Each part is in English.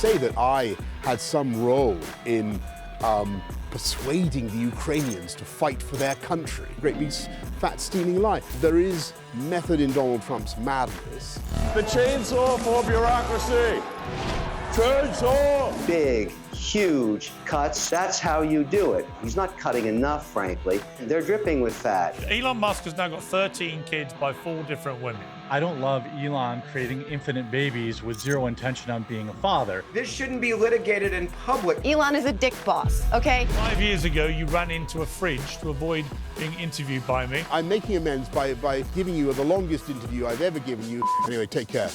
say that I had some role in persuading the Ukrainians to fight for their country. Great big fat steaming lie. There is method in Donald Trump's madness. The chainsaw for bureaucracy. Chainsaw! Big, huge cuts. That's how you do it. He's not cutting enough, frankly. They're dripping with fat. Elon Musk has now got 13 kids by 4 different women. I don't love Elon creating infinite babies with zero intention on being a father. This shouldn't be litigated in public. Elon is a dick boss, okay? 5 years ago, you ran into a fridge to avoid being interviewed by me. I'm making amends by giving you the longest interview I've ever given you. Anyway, take care.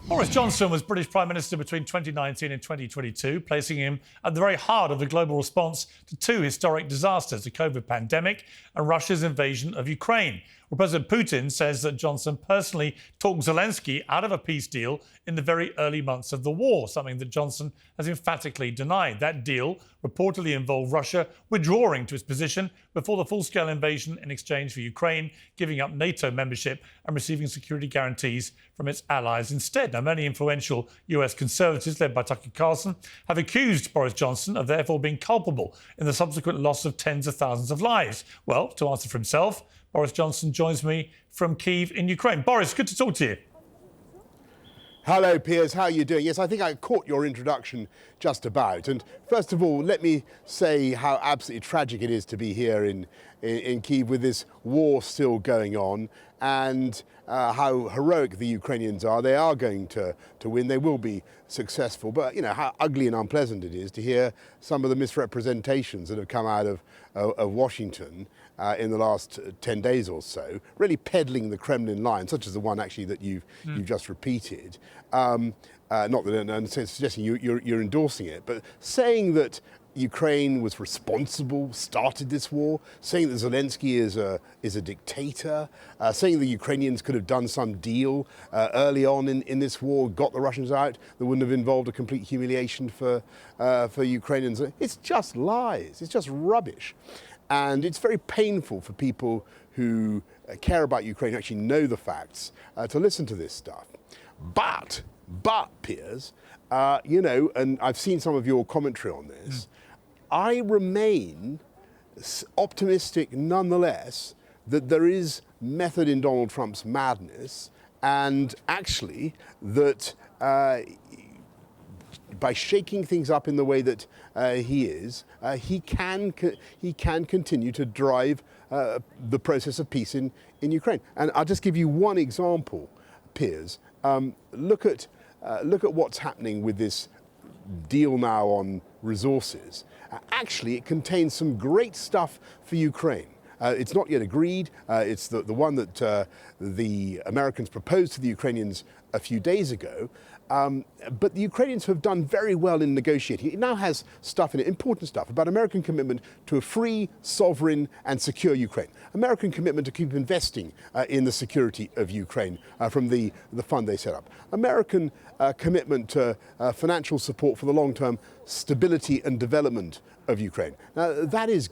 Boris Johnson was British Prime Minister between 2019 and 2022, placing him at the very heart of the global response to 2 historic disasters, the COVID pandemic and Russia's invasion of Ukraine. Well, President Putin says that Johnson personally talked Zelensky out of a peace deal in the very early months of the war, something that Johnson has emphatically denied. That deal reportedly involved Russia withdrawing to its position before the full-scale invasion in exchange for Ukraine giving up NATO membership and receiving security guarantees from its allies instead. Now, many influential US conservatives, led by Tucker Carlson, have accused Boris Johnson of therefore being culpable in the subsequent loss of tens of thousands of lives. Well, to answer for himself, Boris Johnson joins me from Kyiv in Ukraine. Boris, good to talk to you. Hello, Piers. How are you doing? Yes, I think I caught your introduction just about. And first of all, let me say how absolutely tragic it is to be here in Kyiv with this war still going on, and how heroic the Ukrainians are. They are going to win. They will be successful. But, you know, how ugly and unpleasant it is to hear some of the misrepresentations that have come out of Washington in the last 10 days or so, really peddling the Kremlin line, such as the one actually that you've just repeated. Not that I'm suggesting you're endorsing it, but saying that Ukraine was responsible, started this war, saying that Zelensky is a dictator, saying the Ukrainians could have done some deal early on in this war, got the Russians out, that wouldn't have involved a complete humiliation for Ukrainians. It's just lies. It's just rubbish. And it's very painful for people who care about Ukraine, who actually know the facts, to listen to this stuff. But Piers, you know, and I've seen some of your commentary on this, I remain optimistic nonetheless that there is method in Donald Trump's madness, and actually that by shaking things up in the way that he is, he can continue to drive the process of peace in Ukraine. And I'll just give you one example, Piers. Look at what's happening with this deal now on resources. Actually, it contains some great stuff for Ukraine. It's not yet agreed. It's the one that the Americans proposed to the Ukrainians a few days ago. But the Ukrainians have done very well in negotiating. It now has stuff in it, important stuff, about American commitment to a free, sovereign and secure Ukraine. American commitment to keep investing in the security of Ukraine from the fund they set up. American commitment to financial support for the long-term stability and development of Ukraine. Now, that is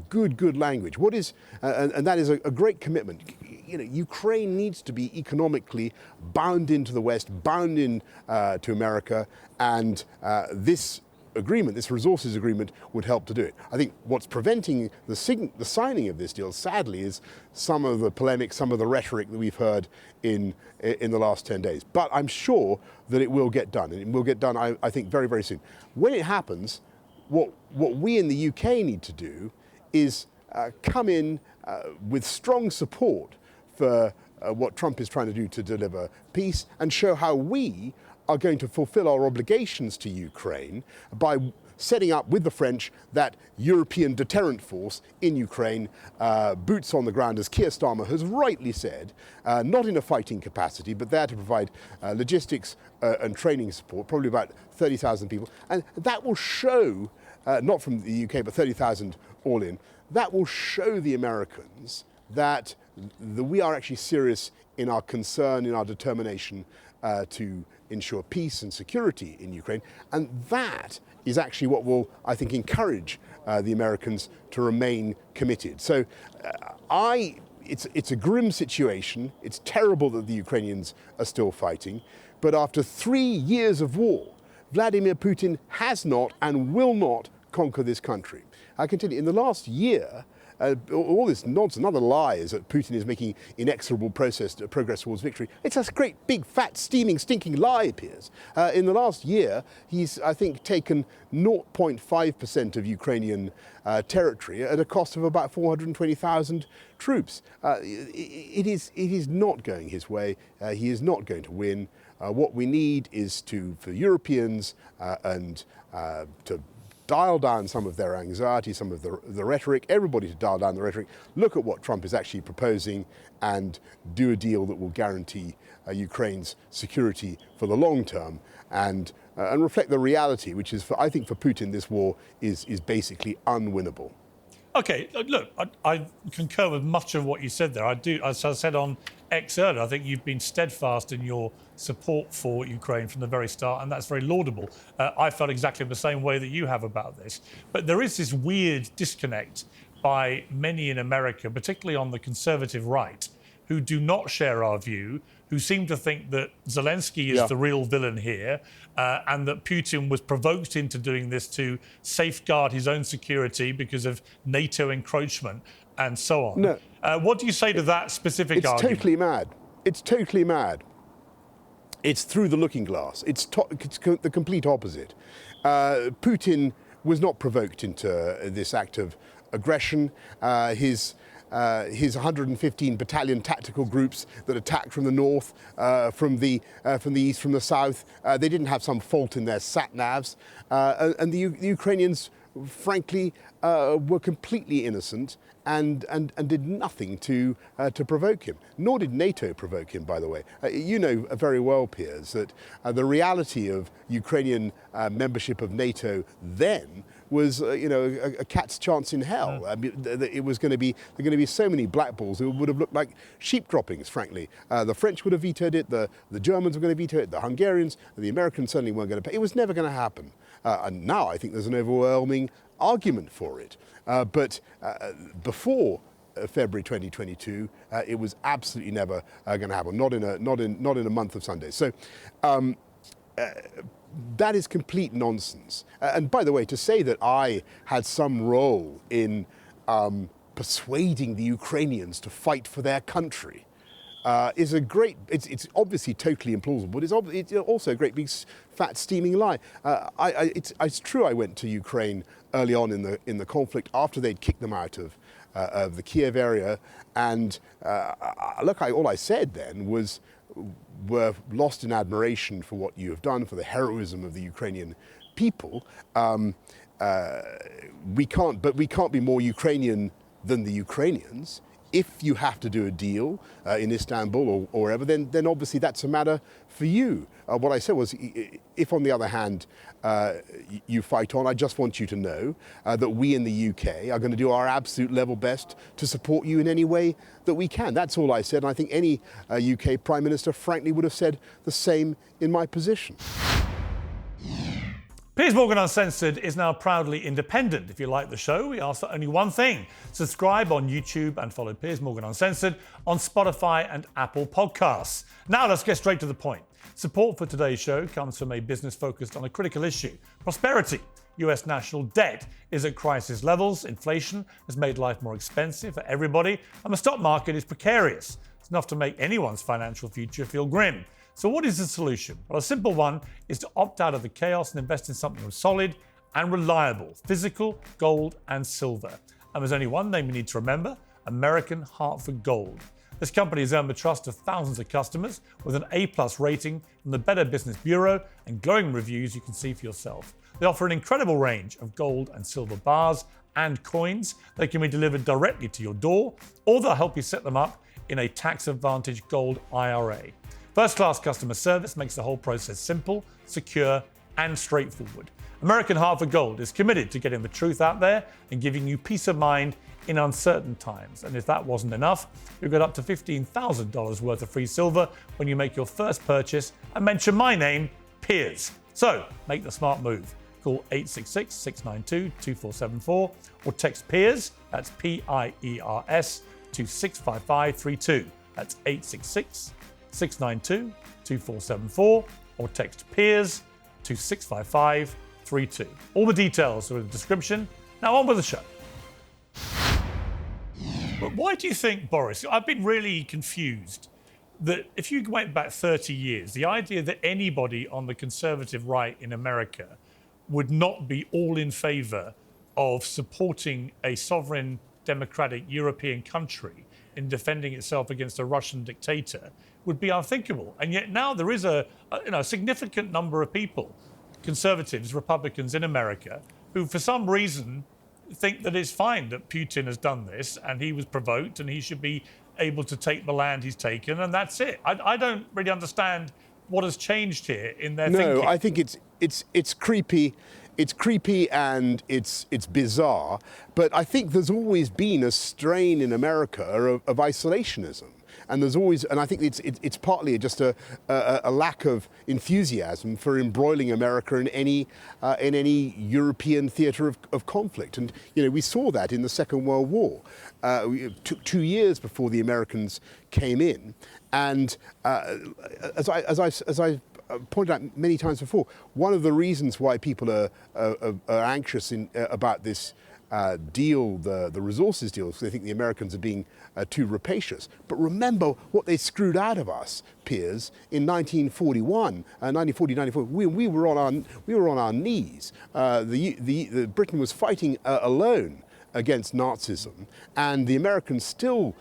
good language. What is, and that is a great commitment. You know, Ukraine needs to be economically bound into the West, bound in to America, and this agreement, this resources agreement, would help to do it. I think what's preventing the signing of this deal, sadly, is some of the polemic, some of the rhetoric that we've heard in the last 10 days. But I'm sure that it will get done, and it will get done, I think, very, very soon. When it happens, what we in the UK need to do is come in with strong support for what Trump is trying to do to deliver peace, and show how we are going to fulfill our obligations to Ukraine by setting up with the French that European deterrent force in Ukraine, boots on the ground, as Keir Starmer has rightly said, not in a fighting capacity, but there to provide logistics and training support, probably about 30,000 people. And that will show, not from the UK, but 30,000 all in, that will show the Americans that we are actually serious in our concern, in our determination to ensure peace and security in Ukraine. And that is actually what will, I think, encourage the Americans to remain committed. So it's a grim situation. It's terrible that the Ukrainians are still fighting. But after 3 years of war, Vladimir Putin has not and will not conquer this country. I continue. In the last year, all this nonsense, another lie is that Putin is making inexorable progress towards victory. It's a great, big, fat, steaming, stinking lie, Piers. In the last year, he's, I think, taken 0.5% of Ukrainian territory at a cost of about 420,000 troops. It is not going his way. He is not going to win. What we need is for Europeans to dial down some of their anxiety, some of the rhetoric, everybody to dial down the rhetoric, look at what Trump is actually proposing and do a deal that will guarantee Ukraine's security for the long term and reflect the reality, which is, I think for Putin, this war is basically unwinnable. OK, look, I concur with much of what you said there. I do, as I said on X earlier, I think you've been steadfast in your support for Ukraine from the very start, and that's very laudable. I felt exactly the same way that you have about this. But there is this weird disconnect by many in America, particularly on the conservative right, who do not share our view, who seem to think that Zelensky is the real villain here, and that Putin was provoked into doing this to safeguard his own security because of NATO encroachment and so on. No. What do you say to that specific argument? It's totally mad. It's totally mad. It's through the looking glass. It's the complete opposite. Putin was not provoked into this act of aggression. His 115 battalion tactical groups that attacked from the north, from the east, from the south, they didn't have some fault in their sat-navs. And the Ukrainians, frankly, were completely innocent and did nothing to provoke him. Nor did NATO provoke him, by the way. You know very well, Piers, that the reality of Ukrainian membership of NATO then was, a cat's chance in hell. I mean, it was going to be so many blackballs. It would have looked like sheep droppings, frankly. The French would have vetoed it. The Germans were going to veto it. The Hungarians, the Americans certainly weren't going to pay. It was never going to happen. And now I think there's an overwhelming argument for it. But before February 2022, it was absolutely never going to happen. Not in a month of Sundays. So. That is complete nonsense. And by the way, to say that I had some role in persuading the Ukrainians to fight for their country is it's obviously totally implausible, but it's also a great big fat steaming lie. It's true I went to Ukraine early on in the conflict after they'd kicked them out of the Kyiv area. And all I said then were lost in admiration for what you have done, for the heroism of the Ukrainian people. We can't be more Ukrainian than the Ukrainians. If you have to do a deal in Istanbul or wherever, then obviously that's a matter for you. What I said was, if on the other hand you fight on, I just want you to know that we in the UK are going to do our absolute level best to support you in any way that we can. That's all I said, and I think any UK Prime Minister, frankly, would have said the same in my position. Piers Morgan Uncensored is now proudly independent. If you like the show, we ask for only one thing. Subscribe on YouTube and follow Piers Morgan Uncensored on Spotify and Apple Podcasts. Now let's get straight to the point. Support for today's show comes from a business focused on a critical issue: prosperity. US national debt is at crisis levels. Inflation has made life more expensive for everybody, and the stock market is precarious. It's enough to make anyone's financial future feel grim. So what is the solution? Well, a simple one is to opt out of the chaos and invest in something solid and reliable: physical gold and silver. And there's only one name you need to remember: American Hartford Gold. This company has earned the trust of thousands of customers with an A+ rating from the Better Business Bureau and glowing reviews you can see for yourself. They offer an incredible range of gold and silver bars and coins. They can be delivered directly to your door, or they'll help you set them up in a tax-advantaged gold IRA. First-class customer service makes the whole process simple, secure, and straightforward. American Hartford Gold is committed to getting the truth out there and giving you peace of mind in uncertain times. And if that wasn't enough, you'll get up to $15,000 worth of free silver when you make your first purchase and mention my name, Piers. So make the smart move. Call 866-692-2474 or text Piers, that's P-I-E-R-S, to 65532. That's 866-692-2474 or text Piers, to 65532. All the details are in the description. Now on with the show. But why do you think, Boris, I've been really confused that if you went back 30 years, the idea that anybody on the conservative right in America would not be all in favour of supporting a sovereign, democratic European country in defending itself against a Russian dictator would be unthinkable. And yet now there is a significant number of people, conservatives, Republicans in America, who for some reason think that it's fine that Putin has done this and he was provoked and he should be able to take the land he's taken, and that's it. I don't really understand what has changed here in their thinking. No, I think it's creepy. It's creepy and it's bizarre, but I think there's always been a strain in America of isolationism. And there's always, and I think it's partly just a lack of enthusiasm for embroiling America in any European theatre of conflict. And we saw that in the Second World War. It took 2 years before the Americans came in, and as I pointed out many times before, one of the reasons why people are anxious about this deal, the resources deal, because they think the Americans are being too rapacious. But remember what they screwed out of us, Piers, in 1941, 1940, we were on our knees. Britain was fighting alone against Nazism, and the Americans still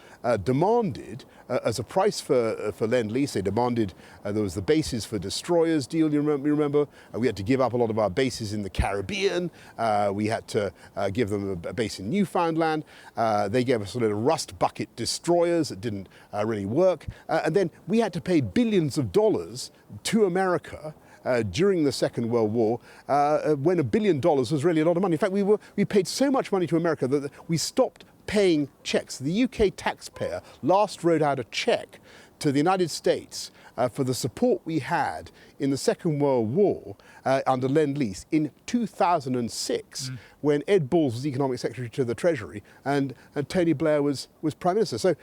demanded, as a price for Lend-Lease, they demanded, there was the bases for destroyers deal, you remember? We had to give up a lot of our bases in the Caribbean. We had to give them a base in Newfoundland. They gave us a little rust bucket destroyers that didn't really work. And then we had to pay billions of dollars to America during the Second World War, when $1 billion was really a lot of money. In fact, we paid so much money to America that we stopped paying checks. The UK taxpayer last wrote out a check to the United States for the support we had in the Second World War under Lend-Lease in 2006, when Ed Balls was Economic Secretary to the Treasury and Tony Blair was Prime Minister. So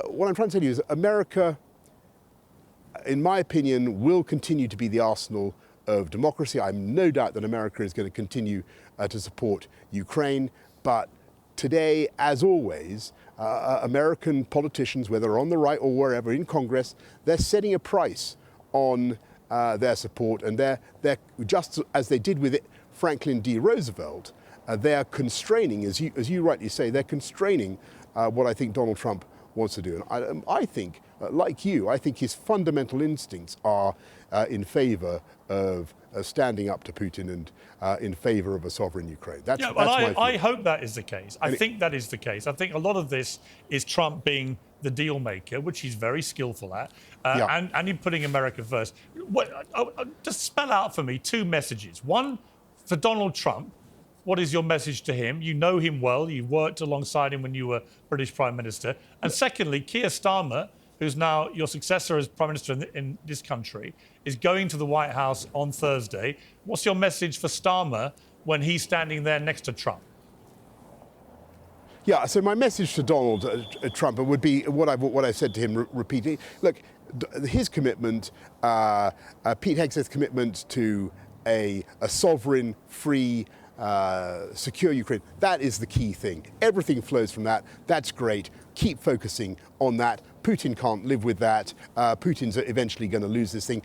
what I'm trying to tell you is America, in my opinion, will continue to be the arsenal of democracy. I have no doubt that America is going to continue to support Ukraine. But today, as always, American politicians, whether on the right or wherever in Congress, they're setting a price on their support. And they're just as they did with Franklin D. Roosevelt, they're constraining, as you rightly say, they're constraining what I think Donald Trump wants to do. And I think, like you, I think his fundamental instincts are in favour of standing up to Putin and in favour of a sovereign Ukraine. I hope that is the case. I think that is the case. I think a lot of this is Trump being the deal maker, which he's very skillful at, and in putting America first. Just spell out for me two messages. One, for Donald Trump, what is your message to him? You know him well. You worked alongside him when you were British Prime Minister. And secondly, Keir Starmer, who's now your successor as Prime Minister in this country, is going to the White House on Thursday. What's your message for Starmer when he's standing there next to Trump? Yeah, so my message to Donald Trump would be what I said to him repeatedly. Look, his commitment, Pete Hegseth's commitment to a sovereign, free, secure Ukraine, that is the key thing. Everything flows from that. That's great. Keep focusing on that. Putin can't live with that. Putin's eventually going to lose this thing.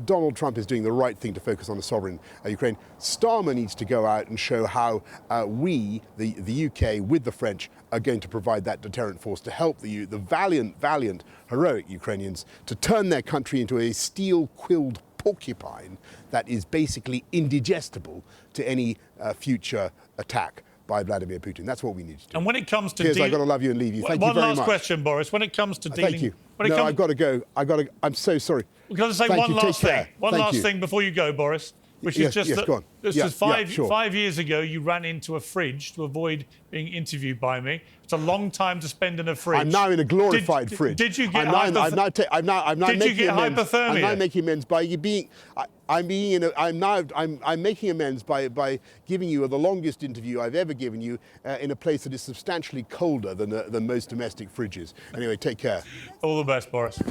Donald Trump is doing the right thing to focus on a sovereign Ukraine. Starmer needs to go out and show how we, the UK, with the French, are going to provide that deterrent force to help the valiant, heroic Ukrainians to turn their country into a steel-quilled porcupine that is basically indigestible to any future attack by Vladimir Putin. That's what we need to do. And when it comes to Piers, I've got to love you and leave you. Thank you very much. One last question, Boris. When it comes to dealing... Thank you. I've got to go. I'm so sorry. We've got to say one last thing. One last thing before you go, Boris. Which is just that, this is 5 years ago, you ran into a fridge to avoid being interviewed by me. It's a long time to spend in a fridge. I'm now in a glorified fridge. Did you get hypothermia? I'm now making amends by being. I'm making amends by giving you the longest interview I've ever given you in a place that is substantially colder than most domestic fridges. Anyway, take care. All the best, Boris.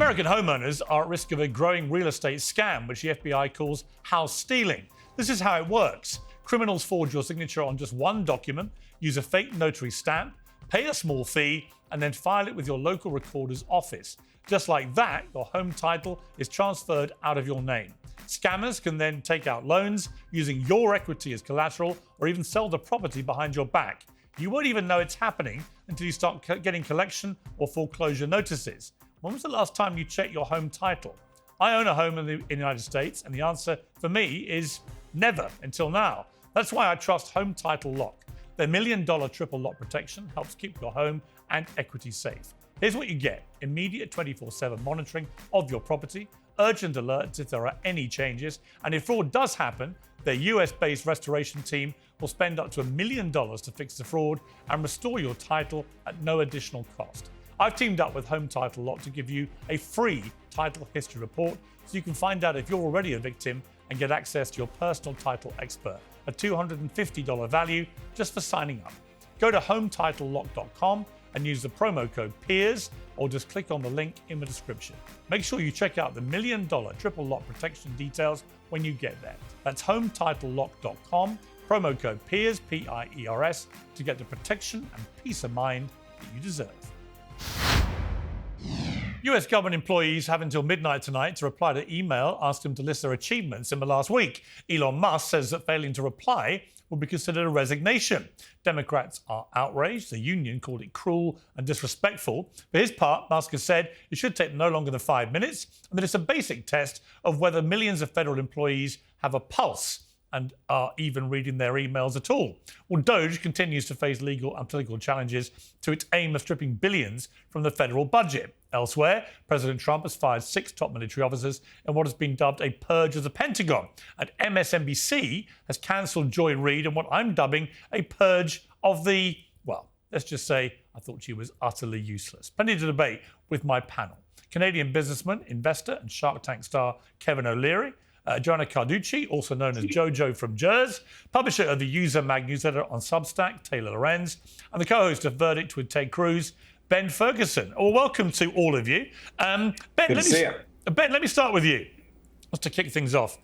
American homeowners are at risk of a growing real estate scam, which the FBI calls house stealing. This is how it works. Criminals forge your signature on just one document, use a fake notary stamp, pay a small fee, and then file it with your local recorder's office. Just like that, your home title is transferred out of your name. Scammers can then take out loans using your equity as collateral or even sell the property behind your back. You won't even know it's happening until you start getting collection or foreclosure notices. When was the last time you checked your home title? I own a home in the United States, and the answer for me is never until now. That's why I trust Home Title Lock. Their $1 million triple lock protection helps keep your home and equity safe. Here's what you get: immediate 24/7 monitoring of your property, urgent alerts if there are any changes, and if fraud does happen, their US-based restoration team will spend up to $1 million to fix the fraud and restore your title at no additional cost. I've teamed up with Home Title Lock to give you a free title history report so you can find out if you're already a victim and get access to your personal title expert, a $250 value just for signing up. Go to HometitleLock.com and use the promo code PIERS, or just click on the link in the description. Make sure you check out the $1 million triple lock protection details when you get there. That's HometitleLock.com, promo code PIERS, P-I-E-R-S, to get the protection and peace of mind that you deserve. US government employees have until midnight tonight to reply to email asking them to list their achievements in the last week. Elon Musk says that failing to reply will be considered a resignation. Democrats are outraged. The union called it cruel and disrespectful. For his part, Musk has said it should take no longer than 5 minutes, and that it's a basic test of whether millions of federal employees have a pulse and are even reading their emails at all. Well, DOGE continues to face legal and political challenges to its aim of stripping billions from the federal budget. Elsewhere, President Trump has fired 6 top military officers in what has been dubbed a purge of the Pentagon. And MSNBC has cancelled Joy Reid in what I'm dubbing a purge of the, well, let's just say I thought she was utterly useless. Plenty to debate with my panel. Canadian businessman, investor and Shark Tank star Kevin O'Leary, Joanne Carducci, also known as Jojo from Jerz, publisher of the User Mag newsletter on Substack, Taylor Lorenz, and the co-host of Verdict with Ted Cruz, Ben Ferguson. Well, welcome to all of you. Ben, let me start with you, just to kick things off.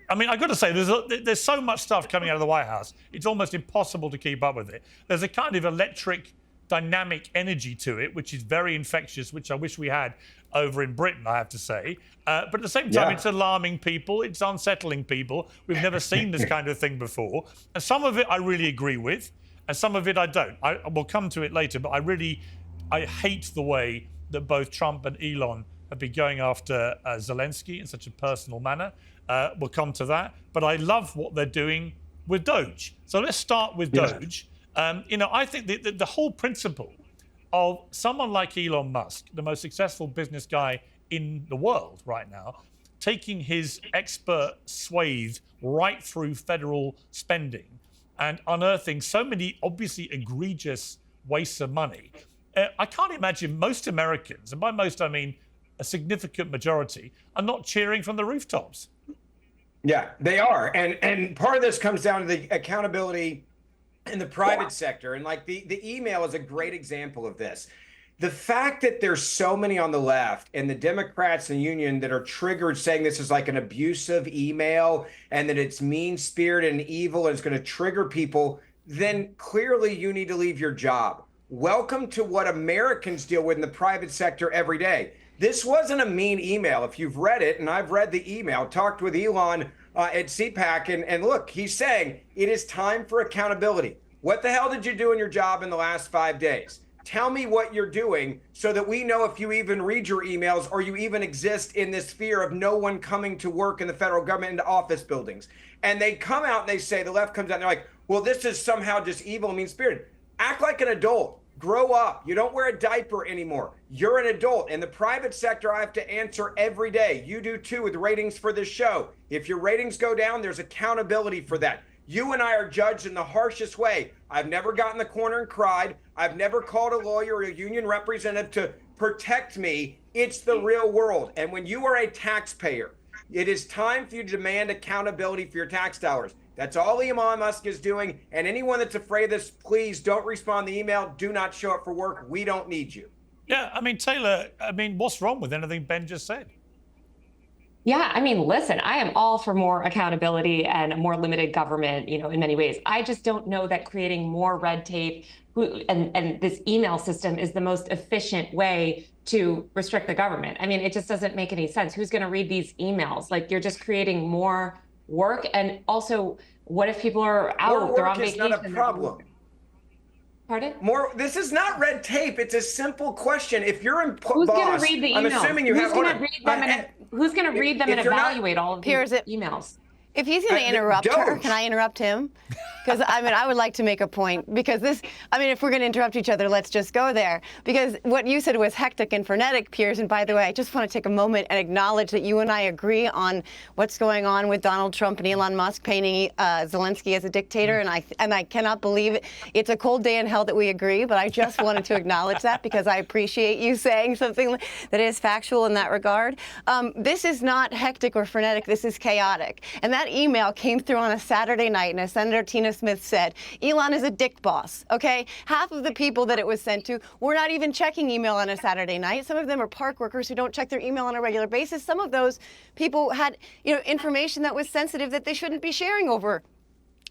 I mean, I've got to say, there's so much stuff coming out of the White House, it's almost impossible to keep up with it. There's a kind of electric, dynamic energy to it, which is very infectious, which I wish we had over in Britain, I have to say. But at the same time, It's alarming people, it's unsettling people. We've never seen this kind of thing before. And some of it I really agree with, and some of it I don't. I will come to it later, but I hate the way that both Trump and Elon have been going after Zelensky in such a personal manner. We'll come to that. But I love what they're doing with DOGE. So let's start with DOGE. I think the whole principle of someone like Elon Musk, the most successful business guy in the world right now, taking his expert swathe right through federal spending and unearthing so many obviously egregious wastes of money. I can't imagine most Americans, and by most I mean a significant majority, are not cheering from the rooftops. Yeah, they are. And part of this comes down to the accountability in the private sector. And like the email is a great example of this. The fact that there's so many on the left and the Democrats and the union that are triggered saying this is like an abusive email and that it's mean-spirited and evil and it's going to trigger people, then clearly you need to leave your job. Welcome to what Americans deal with in the private sector every day. This wasn't a mean email. If you've read it, and I've read the email, talked with Elon at CPAC, and look, he's saying it is time for accountability. What the hell did you do in your job in the last 5 days? Tell me what you're doing so that we know if you even read your emails or you even exist in this fear of no one coming to work in the federal government into office buildings. And they come out and they say, the left comes out and they're like, well, this is somehow just evil and mean-spirited. Act like an adult. Grow up. You don't wear a diaper anymore. You're an adult. In the private sector, I have to answer every day. You do too with ratings for this show. If your ratings go down, there's accountability for that. You and I are judged in the harshest way. I've never gotten in the corner and cried. I've never called a lawyer or a union representative to protect me. It's the real world. And when you are a taxpayer, it is time for you to demand accountability for your tax dollars. That's all Elon Musk is doing. And anyone that's afraid of this, please don't respond to the email. Do not show up for work. We don't need you. Yeah, I mean, Taylor, what's wrong with anything Ben just said? Yeah, I mean, listen, I am all for more accountability and more limited government, in many ways. I just don't know that creating more red tape and this email system is the most efficient way to restrict the government. I mean, it just doesn't make any sense. Who's going to read these emails? Like, you're just creating more work. And also, what if people are out, they're on vacation? More work is not a problem. Pardon? This is not red tape. It's a simple question. If you're in Who's going to read the emails? I'm assuming you have. Who's going to read them and evaluate all of these emails? If he's going to interrupt her, can I interrupt him? Because, I would like to make a point. Because if we're going to interrupt each other, let's just go there. Because what you said was hectic and frenetic, Piers. And by the way, I just want to take a moment and acknowledge that you and I agree on what's going on with Donald Trump and Elon Musk painting Zelensky as a dictator. And I cannot believe it. It's a cold day in hell that we agree. But I just wanted to acknowledge that because I appreciate you saying something that is factual in that regard. This is not hectic or frenetic. This is chaotic. And that email came through on a Saturday night, and as Senator Tina Smith said, Elon is a dick boss, okay? Half of the people that it was sent to were not even checking email on a Saturday night. Some of them are park workers who don't check their email on a regular basis. Some of those people had, information that was sensitive that they shouldn't be sharing over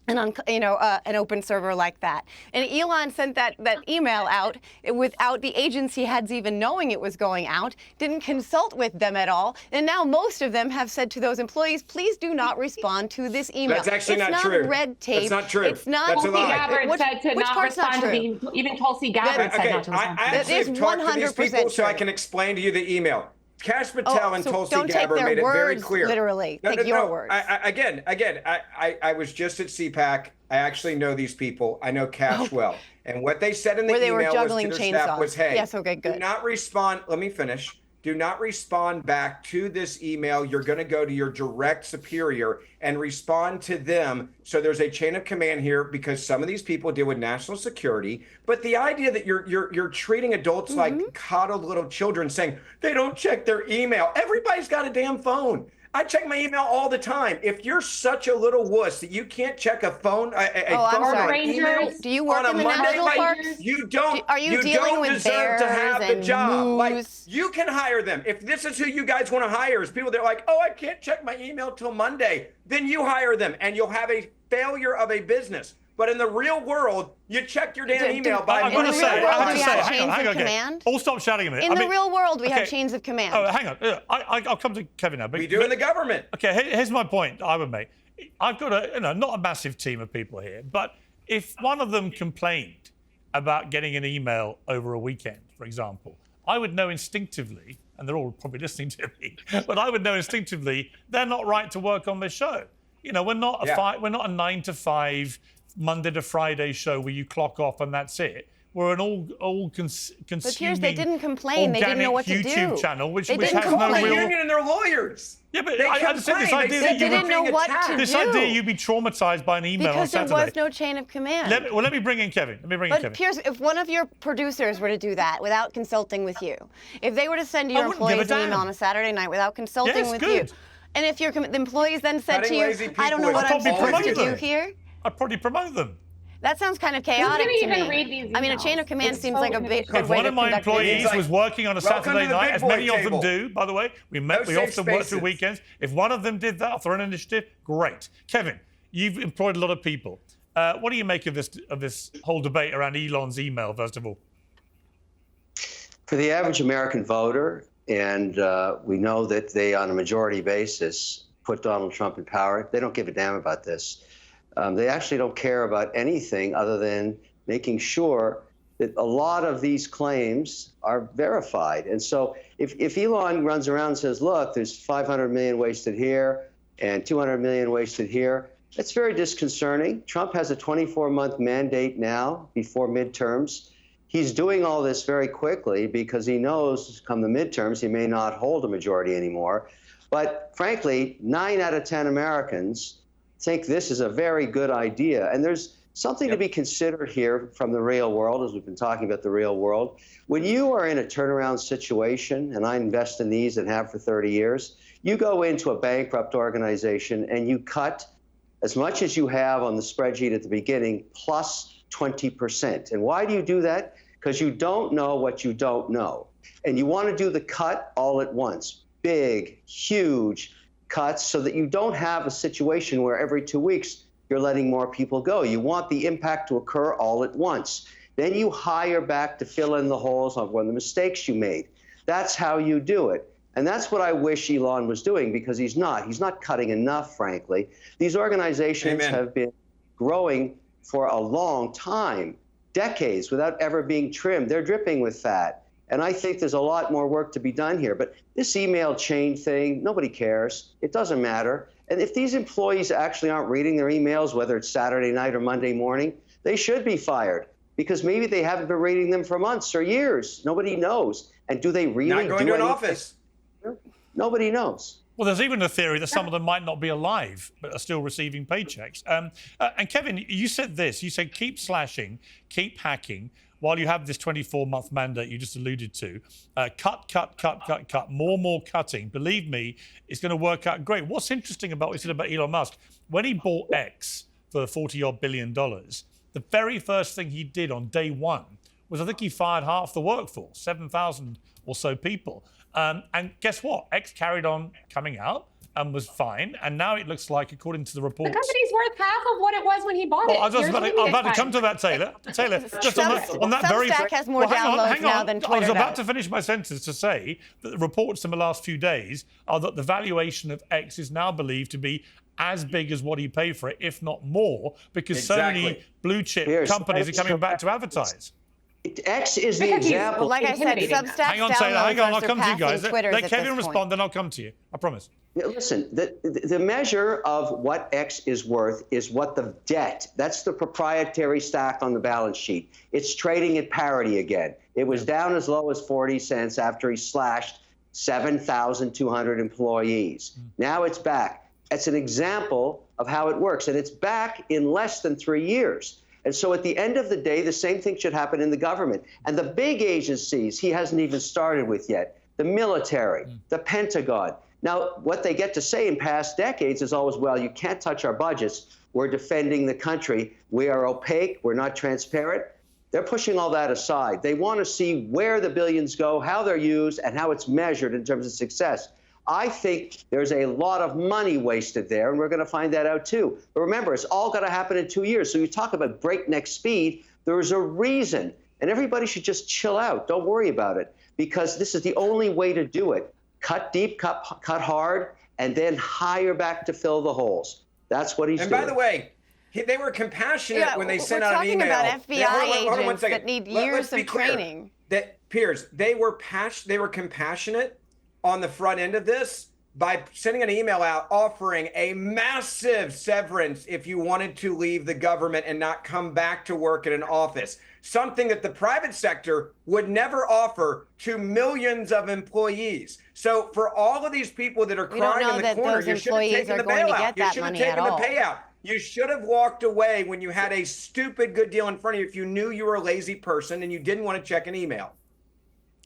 an open server like that. And Elon sent that email out without the agency heads even knowing it was going out, didn't consult with them at all. And now most of them have said to those employees, please do not respond to this email. That's actually not true. It's not red tape. That's not true. It's not. Tulsi Gabbard said to not respond to even Tulsi Gabbard said not to respond. I actually have talked to these people so I can explain to you the email. Kash Patel and Tulsi Gabbard made it very clear. Literally, take your words. I was just at CPAC. I actually know these people. I know Kash well. And what they said in the email was to their staff was, hey, yes, okay, good. Do not respond. Let me finish. Do not respond back to this email. You're going to go to your direct superior and respond to them. So there's a chain of command here because some of these people deal with national security. But the idea that you're treating adults like coddled little children, saying they don't check their email. Everybody's got a damn phone. I check my email all the time. If you're such a little wuss that you can't check a phone, I'm sorry. Email do you work on in a the Monday, national parks? You don't. Are you don't with deserve to have the job. Moose? Like, you can hire them. If this is who you guys want to hire, is people that are like, oh, I can't check my email till Monday. Then you hire them, and you'll have a failure of a business. But in the real world, you check your damn email by I'm going to say, hang on, command? All stop shouting a minute. In the real world, we have chains of command. Oh, hang on. I'll come to Kevin now. We do in the government. Okay, here's my point I would make. I've got not a massive team of people here, but if one of them complained about getting an email over a weekend, for example, I would know instinctively, and they're all probably listening to me, but I would know instinctively they're not right to work on this show. We're not a 9 to 5 Monday to Friday show where you clock off and that's it. We're an all consuming. But Piers, they didn't complain. They didn't know what to do. YouTube channel, which has complain. no real. The union and their lawyers. Yeah, but I just said this idea that you didn't know what to do. This idea you'd be traumatized by an email on Saturday. Because there was no chain of command. Let me bring in Kevin. But Piers, if one of your producers were to do that without consulting with you, if they were to send your employees an email on a Saturday night without consulting with you, and if your employees then said to you, I don't know what I'm supposed to do here, I'd probably promote them. That sounds kind of chaotic to me. Read these a chain of command seems like a big good If way one to of my employees was working on a Saturday night, as many of them do, by the way, we often work through weekends. If one of them did that through an initiative, great. Kevin, you've employed a lot of people. What do you make of this whole debate around Elon's email, first of all? For the average American voter, and we know that they, on a majority basis, put Donald Trump in power, they don't give a damn about this. They actually don't care about anything other than making sure that a lot of these claims are verified. And so if Elon runs around and says, look, there's 500 million wasted here and 200 million wasted here, that's very disconcerting. Trump has a 24-month mandate now before midterms. He's doing all this very quickly because he knows come the midterms, he may not hold a majority anymore. But frankly, 9 out of 10 Americans think this is a very good idea. And there's something to be considered here from the real world, as we've been talking about the real world. When you are in a turnaround situation, and I invest in these and have for 30 years, you go into a bankrupt organization and you cut as much as you have on the spreadsheet at the beginning, plus 20%. And why do you do that? Because you don't know what you don't know. And you want to do the cut all at once, big, huge cuts, so that you don't have a situation where every 2 weeks you're letting more people go. You want the impact to occur all at once. Then you hire back to fill in the holes of one of the mistakes you made. That's how you do it. And that's what I wish Elon was doing, because he's not. He's not cutting enough, frankly. These organizations have been growing for a long time, decades, without ever being trimmed. They're dripping with fat. And I think there's a lot more work to be done here. But this email chain thing, nobody cares. It doesn't matter. And if these employees actually aren't reading their emails, whether it's Saturday night or Monday morning, they should be fired, because maybe they haven't been reading them for months or years. Nobody knows. And do they really not going do to an anything? office? Nobody knows. Well, there's even a theory that some of them might not be alive, but are still receiving paychecks. And Kevin, you said this. You said keep slashing, keep hacking, while you have this 24-month mandate you just alluded to. Cut, more cutting. Believe me, it's going to work out great. What's interesting about what you said about Elon Musk, when he bought X for $40-odd billion, the very first thing he did on day one was, I think he fired half the workforce, 7,000 or so people. And guess what? X carried on coming out and was fine. And now it looks like, according to the reports... The company's worth half of what it was when he bought it. I was about to come to that, Taylor. Taylor, just on that very... Substack has more downloads now than Twitter I was about does. to finish my sentence to say that the reports in the last few days are that the valuation of X is now believed to be as big as what he paid for it, if not more, because so many blue chip companies are coming back to advertise. X is the example. Well, like I said, Substack Hang on, Taylor, hang on. I'll come to you guys. Let Kevin respond, then I'll come to you. I promise. Yeah, listen, the measure of what X is worth is what the debt, that's the proprietary stack on the balance sheet. It's trading at parity again. It was down as low as 40 cents after he slashed 7,200 employees. Now it's back. It's an example of how it works, and it's back in less than 3 years. And so at the end of the day, the same thing should happen in the government. And the big agencies he hasn't even started with yet, the military, the Pentagon. Now, what they get to say in past decades is always, well, you can't touch our budgets. We're defending the country. We are opaque. We're not transparent. They're pushing all that aside. They want to see where the billions go, how they're used, and how it's measured in terms of success. I think there's a lot of money wasted there, and we're going to find that out too. But remember, it's all got to happen in 2 years. So you talk about breakneck speed, there's a reason. And everybody should just chill out. Don't worry about it, because this is the only way to do it. Cut deep, cut hard, and then hire back to fill the holes. That's what he's doing. And by the way, they were compassionate when they sent out an email. We're talking about FBI agents that need years of training. Piers, they were compassionate on the front end of this by sending an email out offering a massive severance if you wanted to leave the government and not come back to work in an office, something that the private sector would never offer to millions of employees. So for all of these people that are crying in the corner, you should have taken the bailout. You should have taken the payout. You should have walked away when you had a stupid good deal in front of you if you knew you were a lazy person and you didn't want to check an email.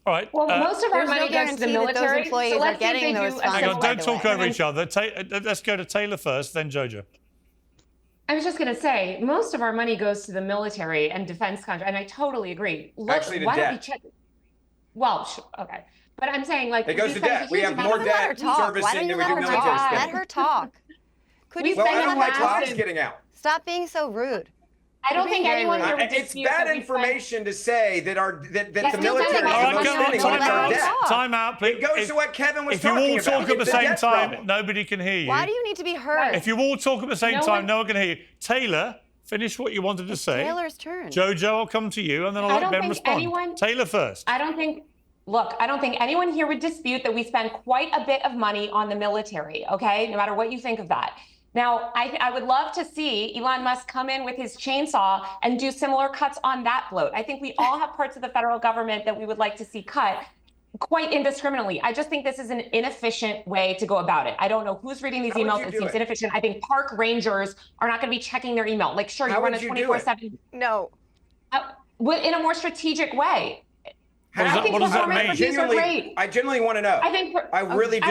All right. Well, most of our money goes to the military, so let's see if they do a Hang on, don't talk over way. each other. Let's go to Taylor first, then Jojo. I was just going to say, most of our money goes to the military and defense contract, and I totally agree. Actually, to why debt. don't we check? Well, okay. But I'm saying, like, it goes to debt. We have more debt servicing than we do military spending. Let her talk. Well, I don't like lies getting out. Stop being so rude. I don't think anyone here would It's dispute bad that information to say that the still military is doesn't the most make spending sense. on our debt. Time out, please. It goes to what Kevin was If you talking all about. talk at the It's same debt time, problem. nobody can hear you. Why do you need to be heard? If you all talk at the same time, no one can hear you. Taylor, finish what you wanted to say. Taylor's turn. Jojo, I'll come to you, and then I'll let Ben respond. Taylor first. I don't think anyone here would dispute that we spend quite a bit of money on the military, okay? No matter what you think of that. Now, I would love to see Elon Musk come in with his chainsaw and do similar cuts on that bloat. I think we all have parts of the federal government that we would like to see cut quite indiscriminately. I just think this is an inefficient way to go about it. I don't know who's reading these emails. It seems inefficient. I think park rangers are not going to be checking their email. Like, sure, you run a 24/7. No. In a more strategic way. What does that mean? I genuinely want to know. I really do.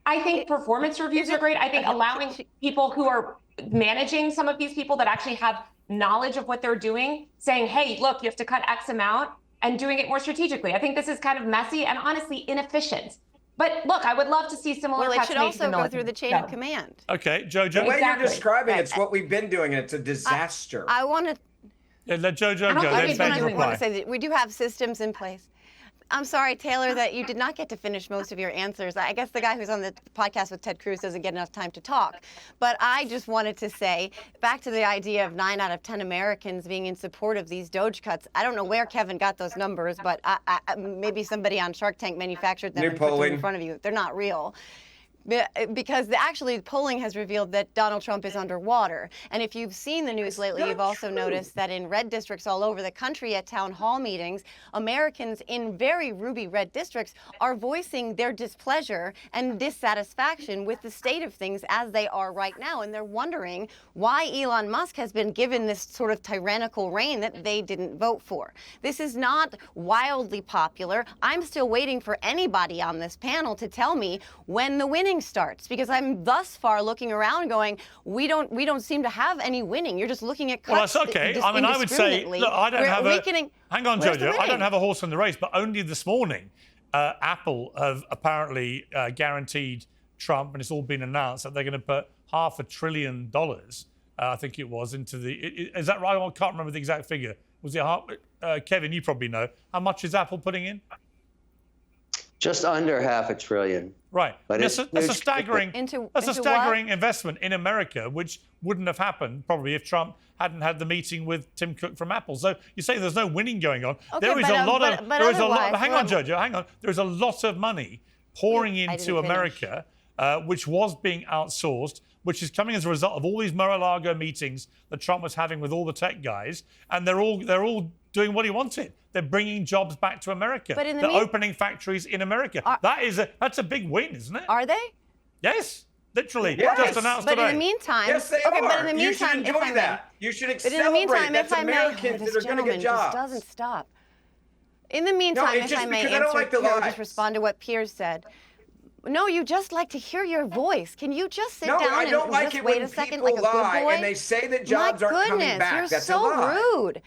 I think performance reviews are great. I think allowing people who are managing some of these people that actually have knowledge of what they're doing, saying, hey, look, you have to cut X amount. and doing it more strategically. I think this is kind of messy and honestly inefficient. But look, I would love to see similar Well, it should also go North through the chain of command. Okay, Jojo. The way Exactly. you're describing Right. it's what we've been doing, and it's a disaster. I want to. Yeah, let Jojo go. I Then just Ben wanna reply. want to say that we do have systems in place. I'm sorry, Taylor, that you did not get to finish most of your answers. I guess the guy who's on the podcast with Ted Cruz doesn't get enough time to talk. But I just wanted to say, back to the idea of 9 out of 10 Americans being in support of these DOGE cuts. I don't know where Kevin got those numbers, but maybe somebody on Shark Tank manufactured them and put them in front of you. They're not real. Because actually polling has revealed that Donald Trump is underwater. And if you've seen the news lately, you've also noticed that in red districts all over the country at town hall meetings, Americans in very ruby red districts are voicing their displeasure and dissatisfaction with the state of things as they are right now. And they're wondering why Elon Musk has been given this sort of tyrannical reign that they didn't vote for. This is not wildly popular. I'm still waiting for anybody on this panel to tell me when the winning starts, because I'm thus far looking around going, we don't seem to have any winning. You're just looking at cuts. Well, that's okay. I mean, I would say, look, I don't have a. Hang on, Jojo. I don't have a horse in the race, but only this morning, Apple have apparently guaranteed Trump, and it's all been announced that they're going to put $500 billion, I think it was, into the. Is that right? I can't remember the exact figure. Was it Kevin? You probably know. How much is Apple putting in? Just under $500 billion. Right. But that's a staggering what? investment in America, which wouldn't have happened probably if Trump hadn't had the meeting with Tim Cook from Apple. So you say there's no winning going on. Okay, There is a lot of hang on, otherwise, Jojo, hang on. There is a lot of money pouring into America, which was being outsourced, which is coming as a result of all these Mar-a-Lago meetings that Trump was having with all the tech guys, and they're all doing what he wanted. They're bringing jobs back to America. But in the they're opening factories in America. That's a big win, isn't it? Are they? Yes, literally. Yes. Just announced But today. in the meantime, Yes, they okay, are. but in the meantime, you should if enjoy I may, that. You should but in the meantime, celebrate. That's if I may, Americans this that are going to gentleman get jobs. just doesn't stop. In the meantime, it's if just I may because I don't answer, like the just lies. respond to what Piers said. No, you just like to hear your voice. Can you just sit No, down I don't and like just it wait when a second, people like a good lie boy? and they say that jobs My aren't goodness, coming back. you're That's so a lie. rude.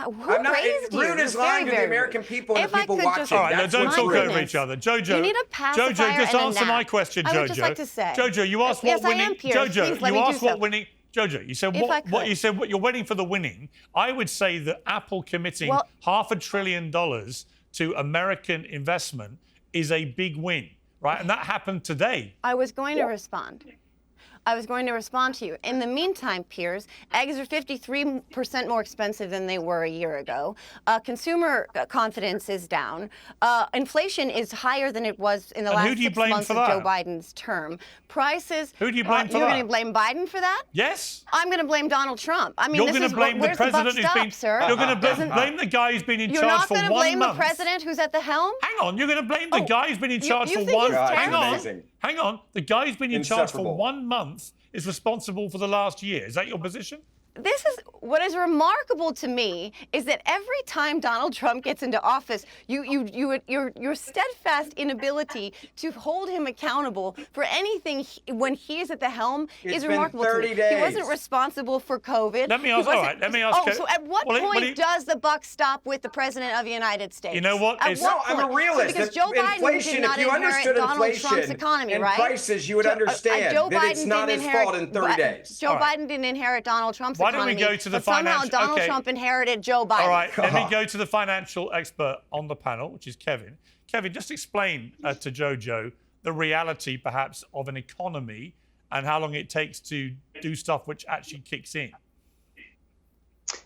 Who I'm not raised you? rude is You're lying to the very American rude. people and If the I people could watching. just- All right, That's don't what's talk rude. over each other. Jojo, You need a pacifier Jojo, just and a answer nap. my question, Jojo. I would just like to say. Jojo, you asked Yes, what winning. I am, Piers. Jojo, Please let you me do asked what so. winning. Jojo, you said If I what could. you said. What you're winning for the winning. I would say that Apple committing $500 billion to American investment is a big win, right? And that happened today. I was going to respond. I was going to respond to you. In the meantime, Piers, eggs are 53% more expensive than they were a year ago. Consumer confidence is down. Inflation is higher than it was in the last who do you 6 blame months for of that? Joe Biden's term. Prices. Who do you blame for You're that? going to blame Biden for that? Yes. I'm going to blame Donald Trump. I mean, You're this going is to blame the where's the buck president who's stop, been. sir? You're going to blame the guy who's been in You're charge not for going to 1 blame month. the president who's at the helm? Hang on, you're going to blame the guy who's been in charge you for think one. he's God, Hang on, amazing. hang on. The guy who's been in charge for Insufferable. 1 month is responsible for the last year. Is that your position? This is what is remarkable to me is that every time Donald Trump gets into office, your steadfast inability to hold him accountable for anything when he is at the helm It's is been remarkable 30 to me. days. He wasn't responsible for COVID. Let me ask- all right, let me ask you- So at what point does the buck stop with the president of the United States? You know what? At It's- what No, I'm a point? realist. Because Joe Biden Inflation, did not if you inherit understood Donald inflation Trump's economy, and right? prices, you would understand Joe that it's Biden not didn't his inherit- fault in 30 days. Joe All right. Biden didn't inherit Donald Trump's Why don't we economy. go to the but somehow financial- Donald okay. Trump inherited Joe Biden. All right, let me go to the financial expert on the panel, which is Kevin. Kevin, just explain to Jojo the reality, perhaps, of an economy and how long it takes to do stuff which actually kicks in.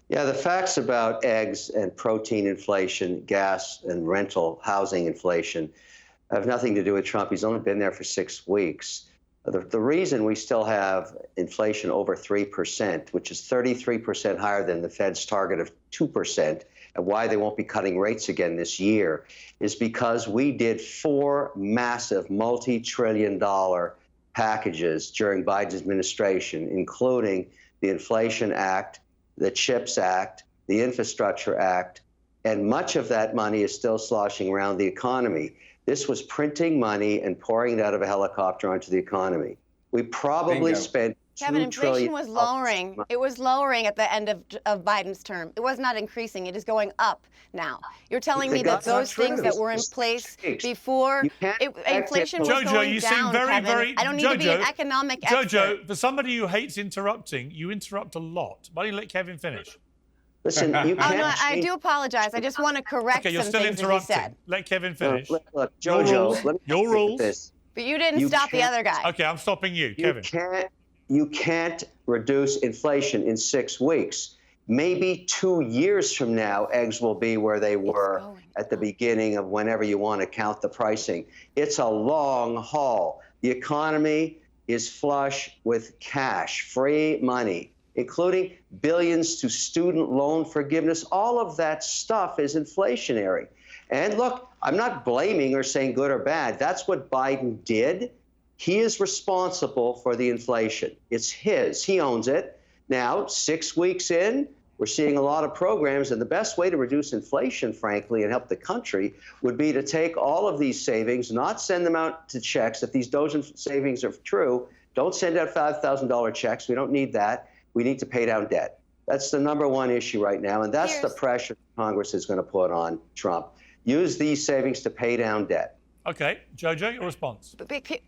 Yeah, the facts about eggs and protein inflation, gas and rental housing inflation have nothing to do with Trump. He's only been there for 6 weeks. The reason we still have inflation over 3%, which is 33% higher than the Fed's target of 2%, and why they won't be cutting rates again this year, is because we did 4 massive multi-trillion-dollar packages during Biden's administration, including the Inflation Act, the CHIPS Act, the Infrastructure Act, and much of that money is still sloshing around the economy. This was printing money and pouring it out of a helicopter onto the economy. We probably Bingo. spent Kevin, inflation was lowering. It was lowering at the end of Biden's term. It was not increasing. It is going up now. You're telling me that those things that were in place before inflation was Jojo, going you down, seem very, Kevin. very... I don't need to be an economic expert. Jojo, for somebody who hates interrupting, you interrupt a lot. Why don't you let Kevin finish? Listen, you can't. Oh, no, I do apologize. I just want to correct you're some still things interrupting. that he said. Let Kevin finish. Look, Jojo, let me Your rules. this. But you didn't stop the other guy. Okay, I'm stopping you, Kevin. You can't reduce inflation in 6 weeks. Maybe 2 years from now, eggs will be where they were at the beginning of whenever you want to count the pricing. It's a long haul. The economy is flush with cash, free money, including billions to student loan forgiveness. All of that stuff is inflationary. And look, I'm not blaming or saying good or bad. That's what Biden did. He is responsible for the inflation. It's his. He owns it. Now, 6 weeks in, we're seeing a lot of programs, and the best way to reduce inflation, frankly, and help the country would be to take all of these savings, not send them out to checks. If these DOGE savings are true, don't send out $5,000 checks. We don't need that. We need to pay down debt. That's the number one issue right now, and that's the pressure Congress is going to put on Trump. Use these savings to pay down debt. Okay, Jojo, your response.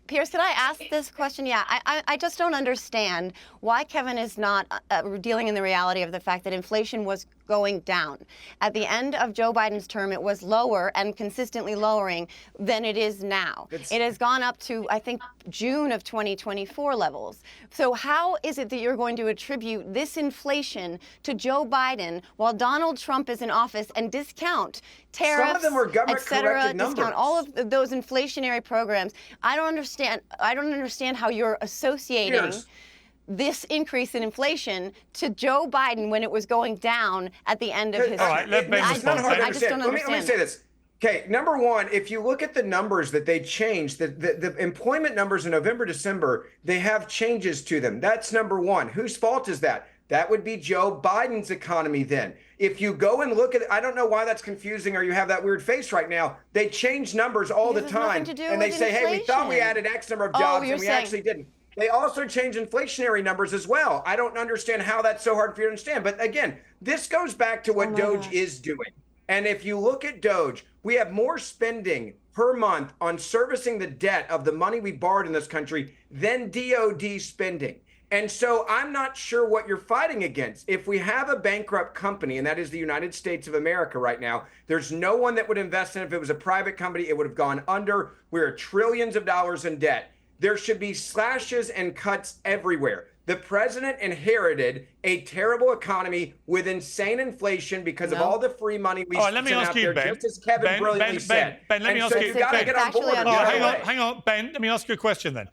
Piers, could I ask this question? Yeah, I just don't understand why Kevin is not dealing in the reality of the fact that inflation was going down. At the end of Joe Biden's term, it was lower and consistently lowering than it is now. It has gone up to, I think, June of 2024 levels. So how is it that you're going to attribute this inflation to Joe Biden while Donald Trump is in office and discount tariffs, some of them were government-corrected numbers. Discount all of those inflationary programs? I don't understand how you're associating this increase in inflation to Joe Biden when it was going down at the end of his term. All right, let Ben respond. I just don't understand. Let me say this. Okay, number one, if you look at the numbers that they changed, the employment numbers in November, December, they have changes to them. That's number one. Whose fault is that? That would be Joe Biden's economy then. If you go and look at it, I don't know why that's confusing or you have that weird face right now. They change numbers all the time. And they say, hey, we thought we added X number of jobs and we actually didn't. They also change inflationary numbers as well. I don't understand how that's so hard for you to understand. But again, this goes back to what DOGE is doing. And if you look at DOGE, we have more spending per month on servicing the debt of the money we borrowed in this country than DOD spending. And so I'm not sure what you're fighting against. If we have a bankrupt company, and that is the United States of America right now, there's no one that would invest in it. If it was a private company, it would have gone under. We're trillions of dollars in debt. There should be slashes and cuts everywhere. The president inherited a terrible economy with insane inflation because of all the free money we sent out there, just as Kevin brilliantly said. Ben, let me ask you. You've got to get on board. Hang on, Ben. Let me ask you a question then.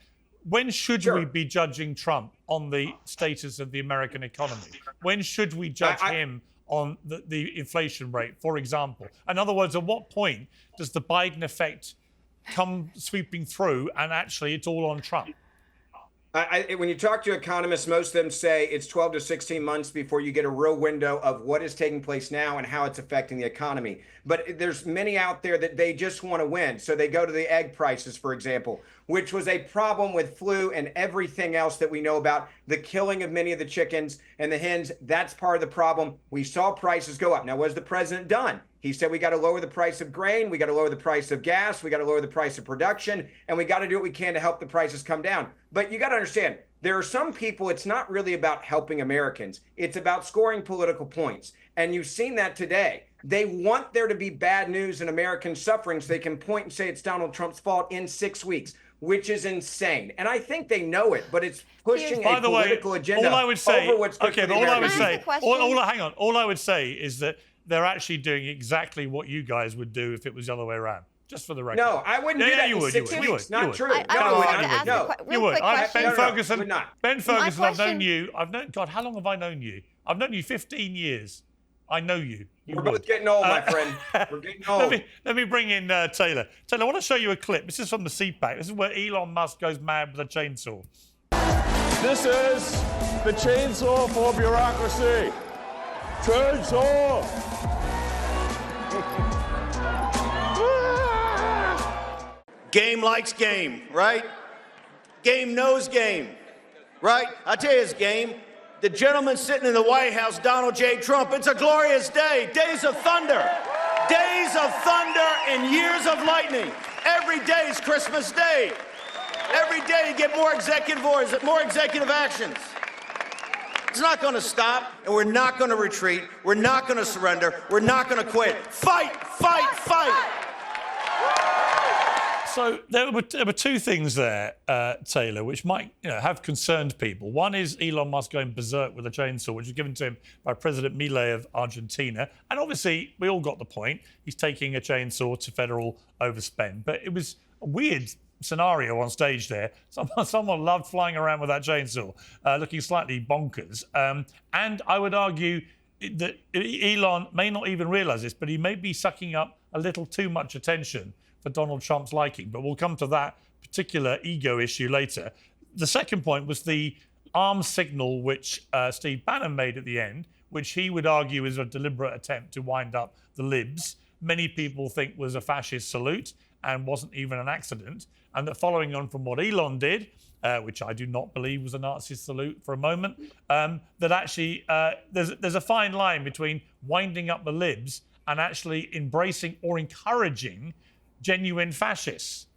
When should we be judging Trump on the status of the American economy? When should we judge him on the inflation rate, for example? In other words, at what point does the Biden effect come sweeping through and actually it's all on Trump? When you talk to economists, most of them say it's 12 to 16 months before you get a real window of what is taking place now and how it's affecting the economy. But there's many out there that they just want to win. So they go to the egg prices, for example, which was a problem with flu and everything else that we know about, the killing of many of the chickens and the hens. That's part of the problem. We saw prices go up. Now, what has the president done? He said we got to lower the price of grain, we got to lower the price of gas, we got to lower the price of production, and we got to do what we can to help the prices come down. But you got to understand, there are some people, it's not really about helping Americans. It's about scoring political points. And you've seen that today. They want there to be bad news and American suffering so they can point and say it's Donald Trump's fault in 6 weeks, which is insane. And I think they know it, but it's pushing a political agenda over what's good for the American people. Hang on. All I would say is that they're actually doing exactly what you guys would do if it was the other way around. Just for the record. No, I wouldn't do that in 6 weeks. Not true. You would. Ben Ferguson, would not. Ben Ferguson, I've known you. God, how long have I known you? I've known you 15 years. I know you. We're both getting old, my friend. We're getting old. Let me bring in Taylor. Taylor, I want to show you a clip. This is from the CPAC. This is where Elon Musk goes mad with a chainsaw. This is the chainsaw for bureaucracy. Chainsaw! Game likes game, right? Game knows game. right? I tell you this, game. The gentleman sitting in the White House, Donald J. Trump, it's a glorious day. Days of thunder. Days of thunder and years of lightning. Every day is Christmas Day. Every day you get more executive orders, more executive actions. It's not going to stop, and we're not going to retreat. We're not going to surrender. We're not going to quit. Fight, fight, fight. So there were two things there, Taylor, which might have concerned people. One is Elon Musk going berserk with a chainsaw, which was given to him by President Milei of Argentina. And obviously, we all got the point. He's taking a chainsaw to federal overspend. But it was a weird scenario on stage there. Someone loved flying around with that chainsaw, looking slightly bonkers. And I would argue that Elon may not even realise this, but he may be sucking up a little too much attention for Donald Trump's liking. But we'll come to that particular ego issue later. The second point was the arms signal which Steve Bannon made at the end, which he would argue is a deliberate attempt to wind up the libs. Many people think was a fascist salute and wasn't even an accident. And that following on from what Elon did, which I do not believe was a Nazi salute for a moment, that actually there's a fine line between winding up the libs and actually embracing or encouraging genuine fascists.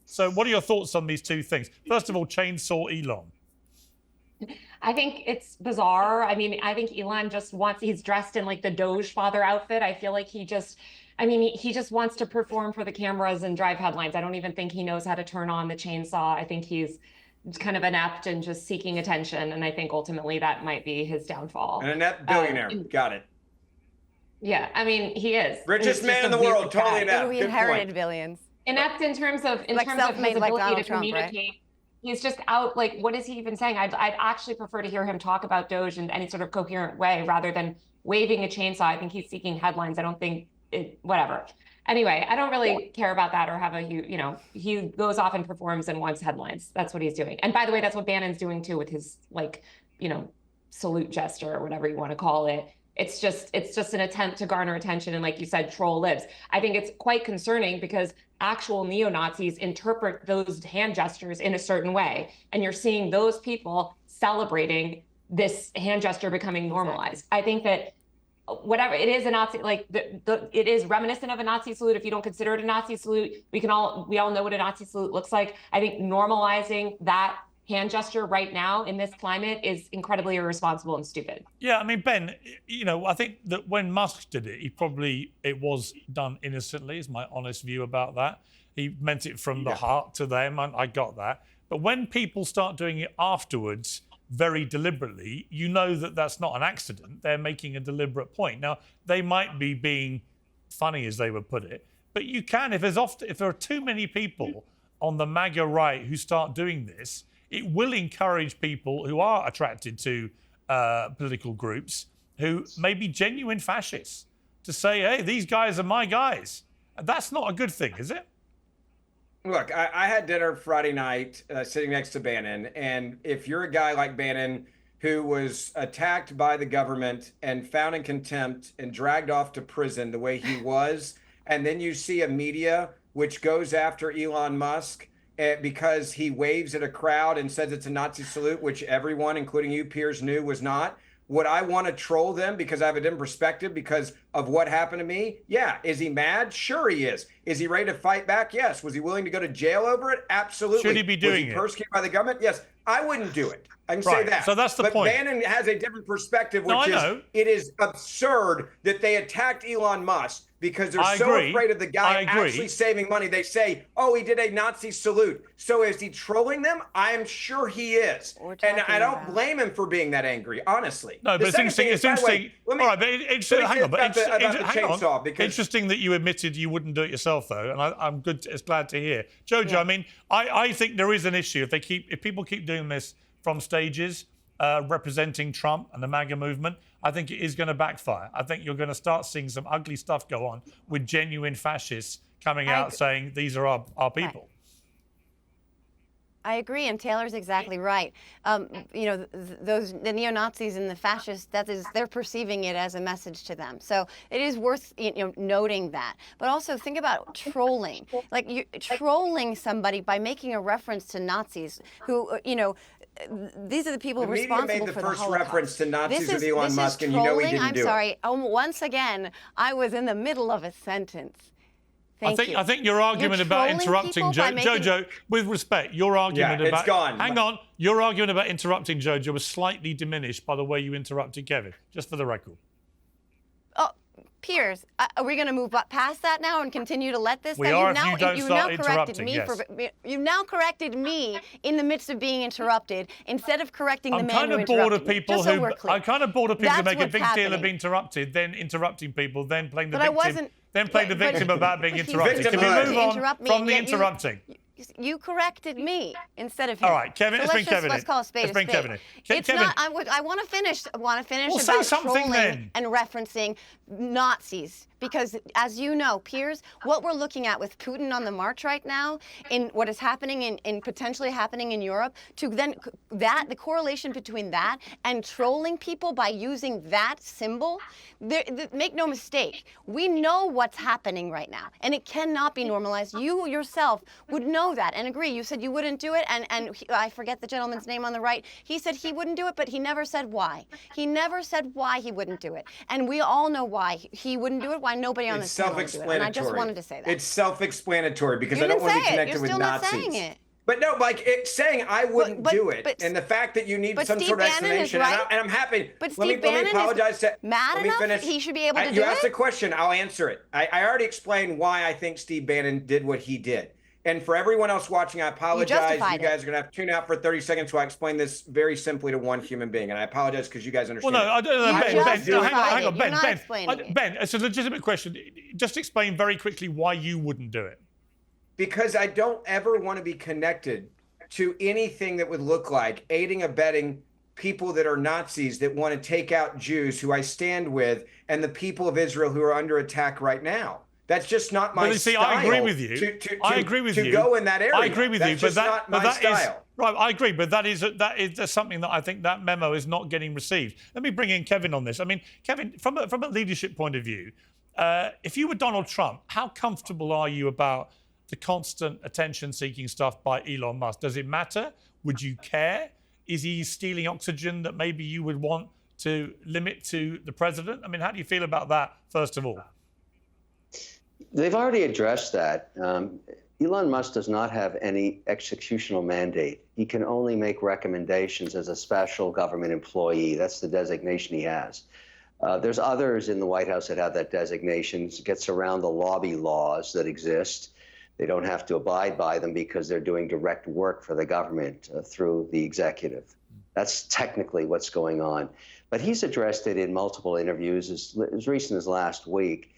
So what are your thoughts on these two things? First of all, chainsaw Elon. I think it's bizarre. I mean, I think Elon just he's dressed in like the DOGE father outfit. I feel like he just wants to perform for the cameras and drive headlines. I don't even think he knows how to turn on the chainsaw. I think he's kind of inept and just seeking attention. And I think ultimately that might be his downfall. An inept billionaire. Got it. Yeah, I mean, he is. Richest man in the world, totally inept. We inherited billions. Inept in terms of his ability to communicate. Right? He's just out, like, what is he even saying? I'd actually prefer to hear him talk about DOGE in any sort of coherent way rather than waving a chainsaw. I think he's seeking headlines. I don't think whatever. Anyway, I don't really care about that or have he goes off and performs and wants headlines. That's what he's doing. And by the way, that's what Bannon's doing too with his salute gesture or whatever you want to call it. It's just an attempt to garner attention and, like you said, troll libs. I think it's quite concerning because actual neo-Nazis interpret those hand gestures in a certain way. And you're seeing those people celebrating this hand gesture becoming normalized. I think that whatever it is, a Nazi, like it is reminiscent of a Nazi salute. If you don't consider it a Nazi salute, we all know what a Nazi salute looks like. I think normalizing that hand gesture right now in this climate is incredibly irresponsible and stupid. Yeah, I mean, Ben, I think that when Musk did it, it was done innocently, is my honest view about that. He meant it from the heart to them, and I got that. But when people start doing it afterwards very deliberately, you know that that's not an accident. They're making a deliberate point. Now, they might be being funny, as they would put it, but you can, if there are too many people on the MAGA right who start doing this, it will encourage people who are attracted to political groups who may be genuine fascists to say, hey, these guys are my guys. And that's not a good thing, is it? Look, I had dinner Friday night sitting next to Bannon. And if you're a guy like Bannon who was attacked by the government and found in contempt and dragged off to prison the way he was, and then you see a media which goes after Elon Musk because he waves at a crowd and says it's a Nazi salute, which everyone, including you, Piers, knew was not. Would I want to troll them because I have a different perspective because of what happened to me? Yeah. Is he mad? Sure he is. Is he ready to fight back? Yes. Was he willing to go to jail over it? Absolutely. Should he be doing it? Was he persecuted by the government? Yes. I wouldn't do it. I can say that. So that's the point. But Bannon has a different perspective, which it is absurd that they attacked Elon Musk because they're afraid of the guy actually saving money. They say, oh, he did a Nazi salute. So is he trolling them? I'm sure he is. And I don't blame him for being that angry, honestly. No, but it's interesting. All right, but hang on. But interesting that you admitted you wouldn't do it yourself, though. And I'm glad to hear. Jojo, I mean, I think there is an issue. If people keep doing this from stages, representing Trump and the MAGA movement, I think it is going to backfire. I think you're going to start seeing some ugly stuff go on with genuine fascists coming out saying these are our people. I agree, and Taylor's exactly right. The neo-Nazis and the fascists, they're perceiving it as a message to them. So it is worth noting that. But also think about trolling. Like trolling somebody by making a reference to Nazis who these are the people the media responsible made the for first the Holocaust. reference to Nazis with Elon this Musk, is and you know he trolling. didn't I'm do sorry. it. Once again, I was in the middle of a sentence. I think your argument about interrupting Jojo, with respect, your argument about... it's gone. Hang on. Your argument about interrupting Jojo was slightly diminished by the way you interrupted Kevin, just for the record. Oh, Piers, are we going to move past that now and continue to let this? We are if you don't start interrupting, You've now corrected me in the midst of being interrupted instead of correcting the man who I'm kind of bored of people who make a big deal of being interrupted, then interrupting people, then playing the victim. Then play the victim about being interrupted. Can we move on from the interrupting? You corrected me instead of him. All right, Kevin, let's bring Kevin in. Let's call a spade a spade. Kevin in. It's Kevin. not. I want to finish. Well, say something trolling then. and referencing Nazis. Because, as you know, Piers, what we're looking at with Putin on the march right now, in what is happening in potentially happening in Europe, to then the correlation between that and trolling people by using that symbol, make no mistake, we know what's happening right now, and it cannot be normalized. You yourself would know that and agree. You said you wouldn't do it, and I forget the gentleman's name on the right. He said he wouldn't do it, but he never said why. He never said why he wouldn't do it, and we all know why he wouldn't do it. Why nobody on this panel would do it. And I just wanted to say that. It's self-explanatory because I don't want to be connected with Nazis. You're still not saying it. But no, like saying I wouldn't do it, and the fact that you need some sort of explanation, right. and I'm happy. But let me apologize to. Mad let me enough? finish. He should be able to do it. You asked a question, I'll answer it. I already explained why I think Steve Bannon did what he did. And for everyone else watching, I apologize. You guys are going to have to tune out for 30 seconds so I explain this very simply to one human being. And I apologize because you guys understand. Well, no, I don't know. Hang on, Ben. Ben, it's a legitimate question. Just explain very quickly why you wouldn't do it. Because I don't ever want to be connected to anything that would look like aiding, abetting people that are Nazis that want to take out Jews who I stand with and the people of Israel who are under attack right now. That's just not my style. I agree with you. I agree with you. To go in that area. I agree with you, but not my style. Right, I agree, but that is something that I think that memo is not getting received. Let me bring in Kevin on this. I mean, Kevin, from a leadership point of view, if you were Donald Trump, how comfortable are you about the constant attention-seeking stuff by Elon Musk? Does it matter? Would you care? Is he stealing oxygen that maybe you would want to limit to the president? I mean, how do you feel about that, first of all? They've already addressed that. Elon Musk does not have any executional mandate. He can only make recommendations as a special government employee. That's the designation he has. There's others in the White House that have that designation. It gets around the lobby laws that exist. They don't have to abide by them because they're doing direct work for the government through the executive. That's technically what's going on. But he's addressed it in multiple interviews as recent as last week.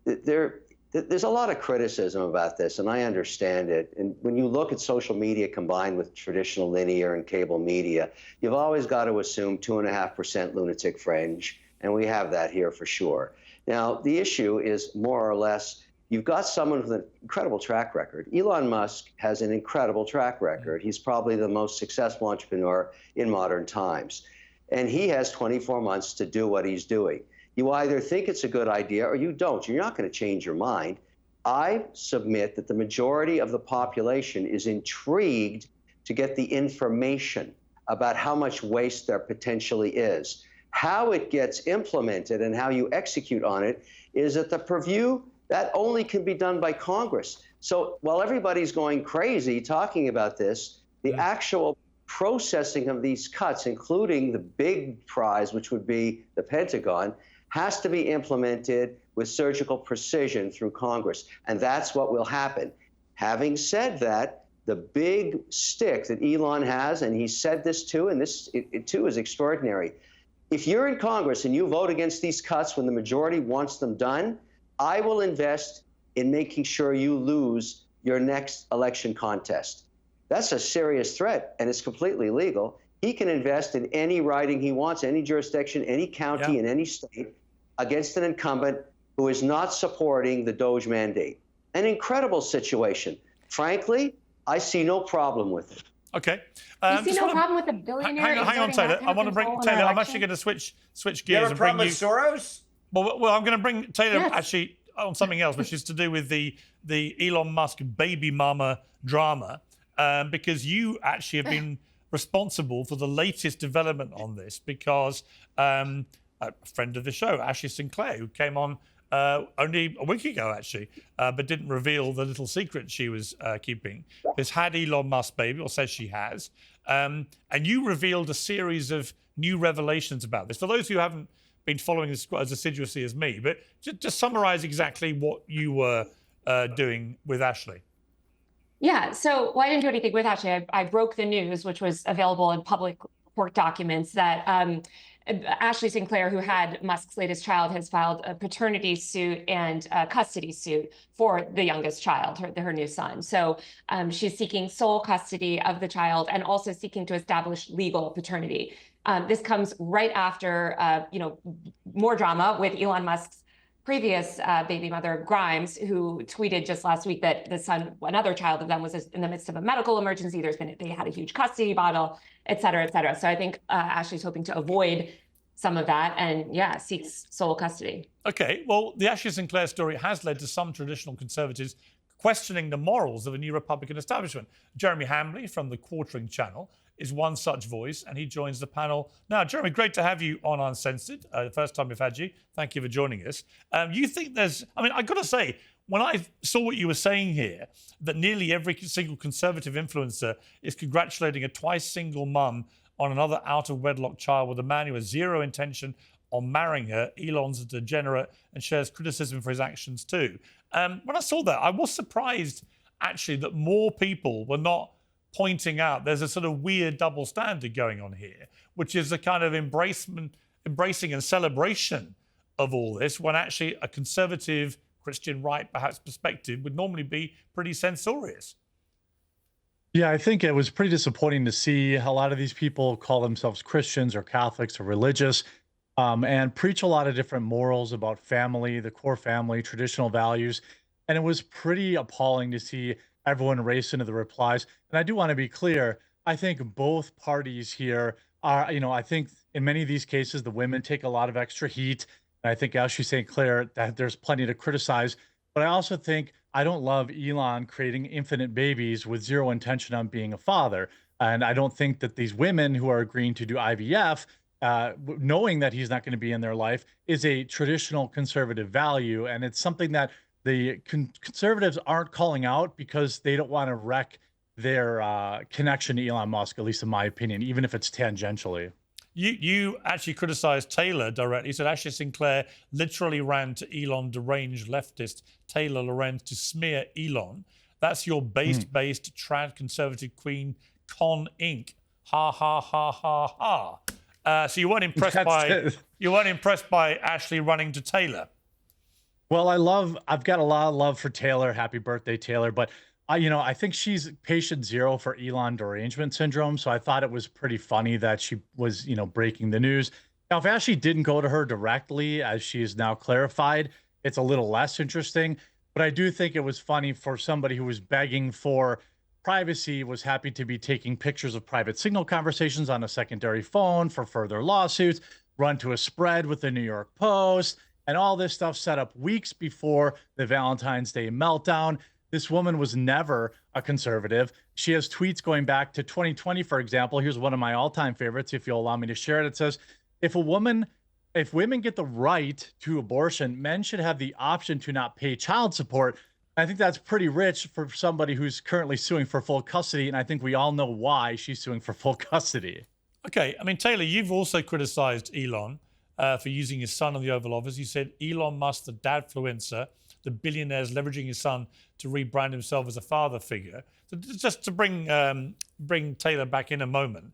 There's a lot of criticism about this, and I understand it. And when you look at social media combined with traditional linear and cable media, you've always got to assume 2.5% lunatic fringe, and we have that here for sure. Now, the issue is more or less, you've got someone with an incredible track record. Elon Musk has an incredible track record. He's probably the most successful entrepreneur in modern times. And he has 24 months to do what he's doing. You either think it's a good idea or you don't. You're not going to change your mind. I submit that the majority of the population is intrigued to get the information about how much waste there potentially is. How it gets implemented and how you execute on it is at the purview that only can be done by Congress. So while everybody's going crazy talking about this, the actual processing of these cuts, including the big prize, which would be the Pentagon, has to be implemented with surgical precision through Congress. And that's what will happen. Having said that, the big stick that Elon has, and he said this too, and this it too is extraordinary. If you're in Congress and you vote against these cuts when the majority wants them done, I will invest in making sure you lose your next election contest. That's a serious threat, and it's completely legal. He can invest in any riding he wants, any jurisdiction, any county, in any state, against an incumbent who is not supporting the DOGE mandate. An incredible situation. Frankly, I see no problem with it. Okay. You see no problem with a billionaire? Hang on, Taylor. I want to bring Taylor. I'm actually going to switch gears. You have a problem with Soros? Well, I'm going to bring Taylor actually on something else, which is to do with the Elon Musk baby mama drama, because you actually have been responsible for the latest development on this because a friend of the show, Ashley Sinclair, who came on only a week ago, actually, but didn't reveal the little secret she was keeping, has had Elon Musk baby, or says she has. And you revealed a series of new revelations about this. For those who haven't been following this as assiduously as me, but just summarize exactly what you were doing with Ashley. Yeah, so I didn't do anything with Ashley. I broke the news, which was available in public court documents, that Ashley Sinclair, who had Musk's latest child, has filed a paternity suit and a custody suit for the youngest child, her new son. So she's seeking sole custody of the child and also seeking to establish legal paternity. This comes right after, more drama with Elon Musk's previous baby mother, Grimes, who tweeted just last week that the son, another child of them, was in the midst of a medical emergency. They had a huge custody battle, et cetera, et cetera. So I think Ashley's hoping to avoid some of that and, seeks sole custody. Okay, well, the Ashley Sinclair story has led to some traditional conservatives questioning the morals of a new Republican establishment. Jeremy Hambly from the Quartering Channel is one such voice, and he joins the panel now. Jeremy, great to have you on Uncensored. The first time we've had you. Thank you for joining us. You think I've got to say, when I saw what you were saying here, that nearly every single conservative influencer is congratulating a twice single mum on another out-of-wedlock child with a man who has zero intention on marrying her. Elon's a degenerate and shares criticism for his actions too. When I saw that, I was surprised, actually, that more people were not pointing out there's a sort of weird double standard going on here, which is a kind of embracing and celebration of all this, when actually a conservative, Christian right, perhaps, perspective would normally be pretty censorious. Yeah, I think it was pretty disappointing to see a lot of these people call themselves Christians or Catholics or religious, and preach a lot of different morals about family, the core family, traditional values. And it was pretty appalling to see everyone race into the replies. And I do want to be clear, I think both parties here are, I think in many of these cases, the women take a lot of extra heat. And I think Ashley Sinclair, that there's plenty to criticize. But I also think I don't love Elon creating infinite babies with zero intention on being a father. And I don't think that these women who are agreeing to do IVF, knowing that he's not going to be in their life, is a traditional conservative value. And it's something that the conservatives aren't calling out because they don't want to wreck their connection to Elon Musk, at least in my opinion, even if it's tangentially. You actually criticized Taylor directly. You said Ashley Sinclair literally ran to Elon deranged leftist Taylor Lorenz to smear Elon. That's your based trad conservative queen, Con Inc. Ha ha ha ha ha. So you weren't impressed by Ashley running to Taylor. Well, I've got a lot of love for Taylor. Happy birthday, Taylor. But I think she's patient zero for Elon derangement syndrome. So I thought it was pretty funny that she was, breaking the news. Now, if Ashley didn't go to her directly, as she is now clarified, it's a little less interesting. But I do think it was funny for somebody who was begging for privacy, was happy to be taking pictures of private signal conversations on a secondary phone for further lawsuits, run to a spread with the New York Post, and all this stuff set up weeks before the Valentine's Day meltdown. This woman was never a conservative. She has tweets going back to 2020, for example. Here's one of my all-time favorites, if you'll allow me to share it. It says, if women get the right to abortion, men should have the option to not pay child support. I think that's pretty rich for somebody who's currently suing for full custody, and I think we all know why she's suing for full custody. Okay, Taylor, you've also criticized Elon for using his son in the Oval Office. You said Elon Musk, the dadfluencer, the billionaire, is leveraging his son to rebrand himself as a father figure. So just to bring Taylor back in a moment.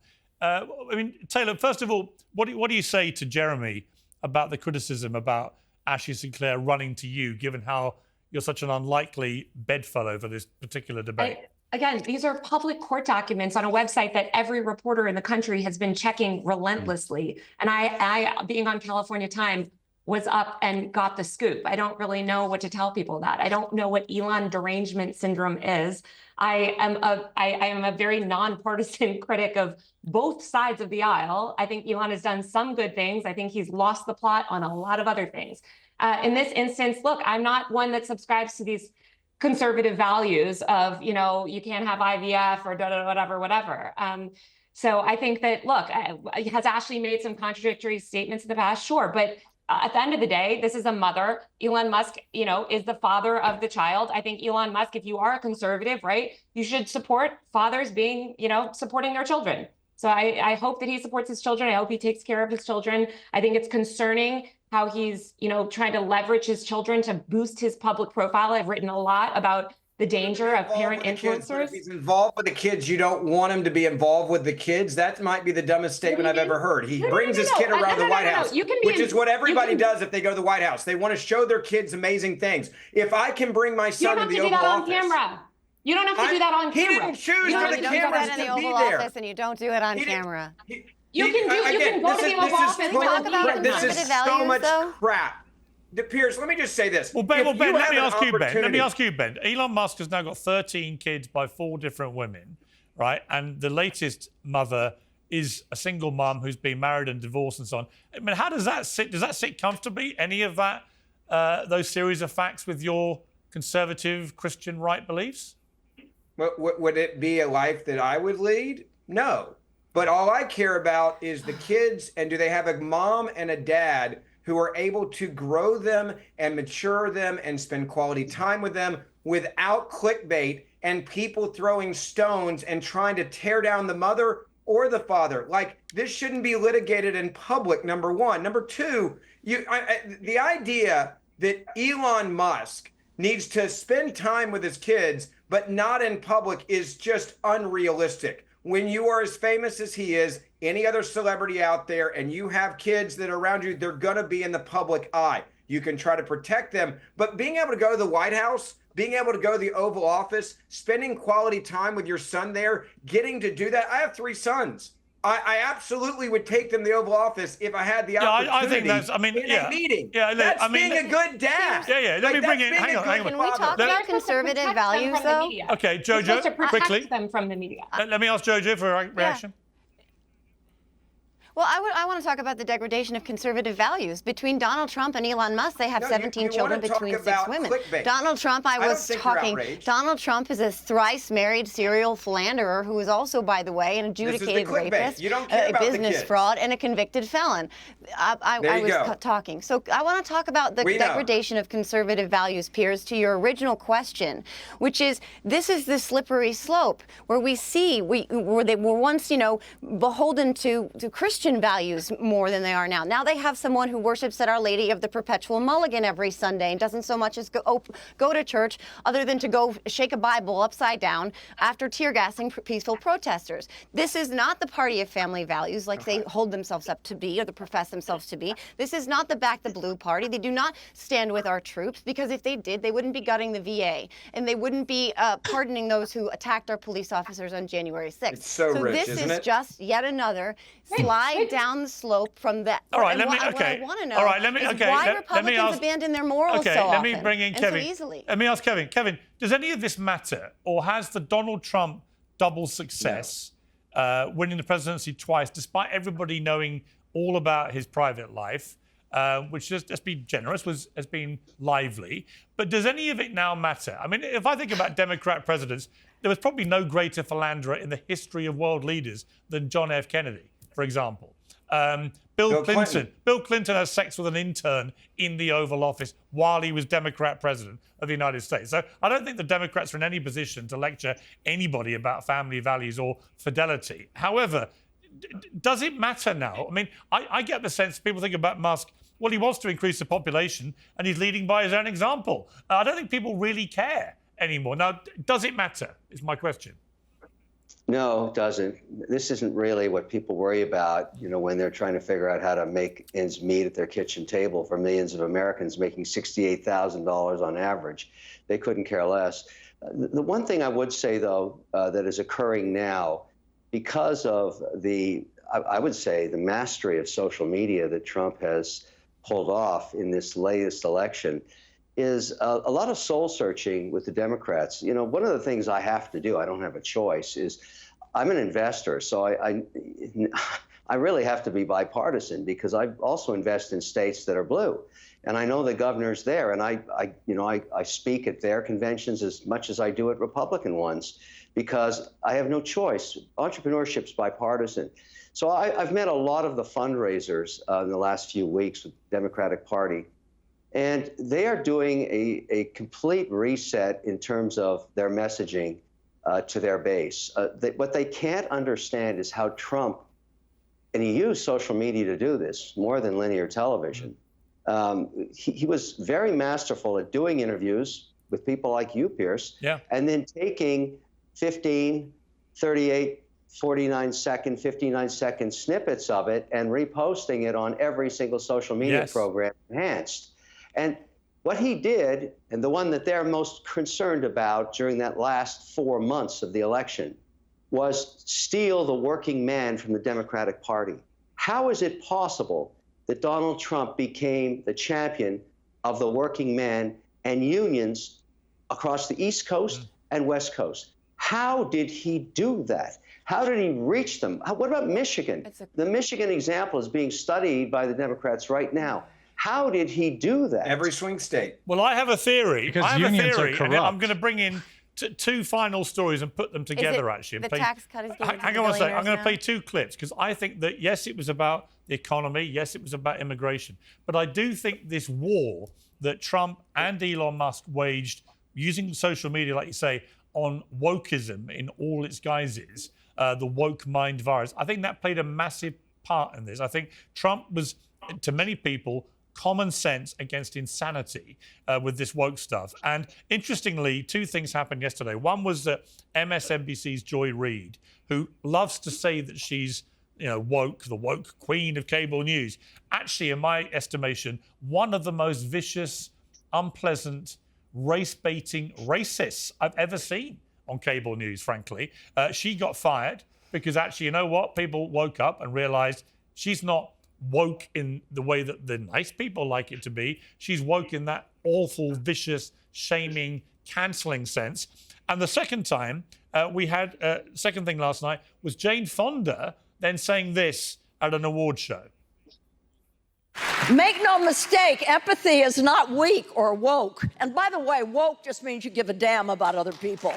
Taylor, first of all, what do you say to Jeremy about the criticism about Ashley Sinclair running to you, given how you're such an unlikely bedfellow for this particular debate? Again, these are public court documents on a website that every reporter in the country has been checking relentlessly. And I being on California Time, was up and got the scoop. I don't really know what to tell people that. I don't know what Elon derangement syndrome is. I am a very nonpartisan critic of both sides of the aisle. I think Elon has done some good things. I think he's lost the plot on a lot of other things. In this instance, look, I'm not one that subscribes to these conservative values of, you can't have IVF or whatever. So I think that, look, has Ashley made some contradictory statements in the past? Sure. But at the end of the day, this is a mother. Elon Musk, is the father of the child. I think Elon Musk, if you are a conservative, right, you should support fathers being, supporting their children. So I hope that he supports his children. I hope he takes care of his children. I think it's concerning how he's, trying to leverage his children to boost his public profile. I've written a lot about the danger of parent influencers. If he's involved with the kids, you don't want him to be involved with the kids. That might be the dumbest statement I've ever heard. He brings his kid around the White House, which is what everybody does if they go to the White House. They want to show their kids amazing things. If I can bring my son to the Oval Office, you don't have to do that on camera. He didn't choose for the cameras to be there. You don't do that in the Oval Office, and you don't do it on camera. You can go to the Oval Office. Talk about conservative values, so much crap. Piers, let me just say this. Well, Ben, let me ask you, Ben. Elon Musk has now got 13 kids by 4 different women, right? And the latest mother is a single mum who's been married and divorced and so on. I mean, how does that sit? Does that sit comfortably, any of that, those series of facts with your conservative Christian right beliefs? Would it be a life that I would lead? No. But all I care about is the kids, and do they have a mom and a dad who are able to grow them and mature them and spend quality time with them without clickbait and people throwing stones and trying to tear down the mother or the father. Like, this shouldn't be litigated in public, number one. Number two, the idea that Elon Musk needs to spend time with his kids, but not in public, is just unrealistic. When you are as famous as he is, any other celebrity out there, and you have kids that are around you, they're going to be in the public eye. You can try to protect them, but being able to go to the White House, being able to go to the Oval Office, spending quality time with your son there, getting to do that. I have 3 sons. I absolutely would take them to the Oval Office if I had the opportunity. I think that's, a meeting. That's being a good dad. Let me bring in, hang on. Can we talk about conservative values, though? Okay, Jojo, quickly. Them from the media. Let me ask Jojo for a reaction. Well, I want to talk about the degradation of conservative values. Between Donald Trump and Elon Musk, they have 17 children between 6 women. Donald Trump, Donald Trump is a thrice married serial philanderer who is also, by the way, an adjudicated rapist, a business fraud, and a convicted felon. I was talking. So I want to talk about the degradation of conservative values, Piers, to your original question, which is, this is the slippery slope where we see where they were once, beholden to Christian values more than they are now. Now they have someone who worships at Our Lady of the Perpetual Mulligan every Sunday and doesn't so much as go to church other than to go shake a Bible upside down after tear gassing peaceful protesters. This is not the party of family values like they hold themselves up to be or profess themselves to be. This is not the Back the Blue party. They do not stand with our troops, because if they did, they wouldn't be gutting the VA and they wouldn't be pardoning those who attacked our police officers on January 6th. It's so rich, this isn't is it? just yet another slide down the slope from that. All right, what I want to know is why Republicans abandon their morals so often. Let me bring in Kevin. So easily. Let me ask Kevin. Kevin, does any of this matter, or has the Donald Trump double success, winning the presidency twice, despite everybody knowing all about his private life, which, let's be generous, has been lively, but does any of it now matter? I mean, if I think about Democrat presidents, there was probably no greater philanderer in the history of world leaders than John F. Kennedy, for example. Bill Clinton has sex with an intern in the Oval Office while he was Democrat president of the United States. So I don't think the Democrats are in any position to lecture anybody about family values or fidelity. However, does it matter now? I mean, I get the sense people think about Musk, well, he wants to increase the population and he's leading by his own example. I don't think people really care anymore. Now, does it matter, is my question. No, it doesn't. This isn't really what people worry about, when they're trying to figure out how to make ends meet at their kitchen table for millions of Americans making $68,000 on average. They couldn't care less. The one thing I would say, though, that is occurring now, because of I would say, the mastery of social media that Trump has pulled off in this latest election, is a lot of soul searching with the Democrats. One of the things I have to do, I don't have a choice, is I'm an investor. So I really have to be bipartisan, because I also invest in states that are blue. And I know the governors there, and I speak at their conventions as much as I do at Republican ones. because I have no choice. Entrepreneurship's bipartisan. So I've met a lot of the fundraisers in the last few weeks with the Democratic Party, and they are doing a complete reset in terms of their messaging to their base. What they can't understand is how Trump, and he used social media to do this more than linear television. He was very masterful at doing interviews with people like you, Piers, and then taking 15, 38, 59-second, 59-second snippets of it and reposting it on every single social media program enhanced. And what he did, and the one that they're most concerned about during that last 4 months of the election, was steal the working man from the Democratic Party. How is it possible that Donald Trump became the champion of the working man and unions across the East Coast and West Coast? How did he do that? How did he reach them? What about Michigan? The Michigan example is being studied by the Democrats right now. How did he do that? Every swing state. Well, I have a theory. Because unions are corrupt. And I'm going to bring in two final stories and put them together, actually. The tax cut is getting hang on one second. I'm going to play two clips because I think that, yes, it was about the economy. Yes, it was about immigration. But I do think this war that Trump and Elon Musk waged using social media, like you say, on wokeism in all its guises, the woke mind virus, I think that played a massive part in this. I think Trump was, to many people, common sense against insanity with this woke stuff. And interestingly, two things happened yesterday. One was that MSNBC's Reid, who loves to say that she's, woke, the woke queen of cable news, actually, in my estimation, one of the most vicious, unpleasant, race-baiting racists I've ever seen on cable news, frankly. She got fired because actually, you know what? People woke up and realized she's not woke in the way that the nice people like it to be. She's woke in that awful, vicious, shaming, cancelling sense. And the second time we had, second thing last night, was Jane Fonda then saying this at an award show. Make no mistake, empathy is not weak or woke. And by the way, woke just means you give a damn about other people.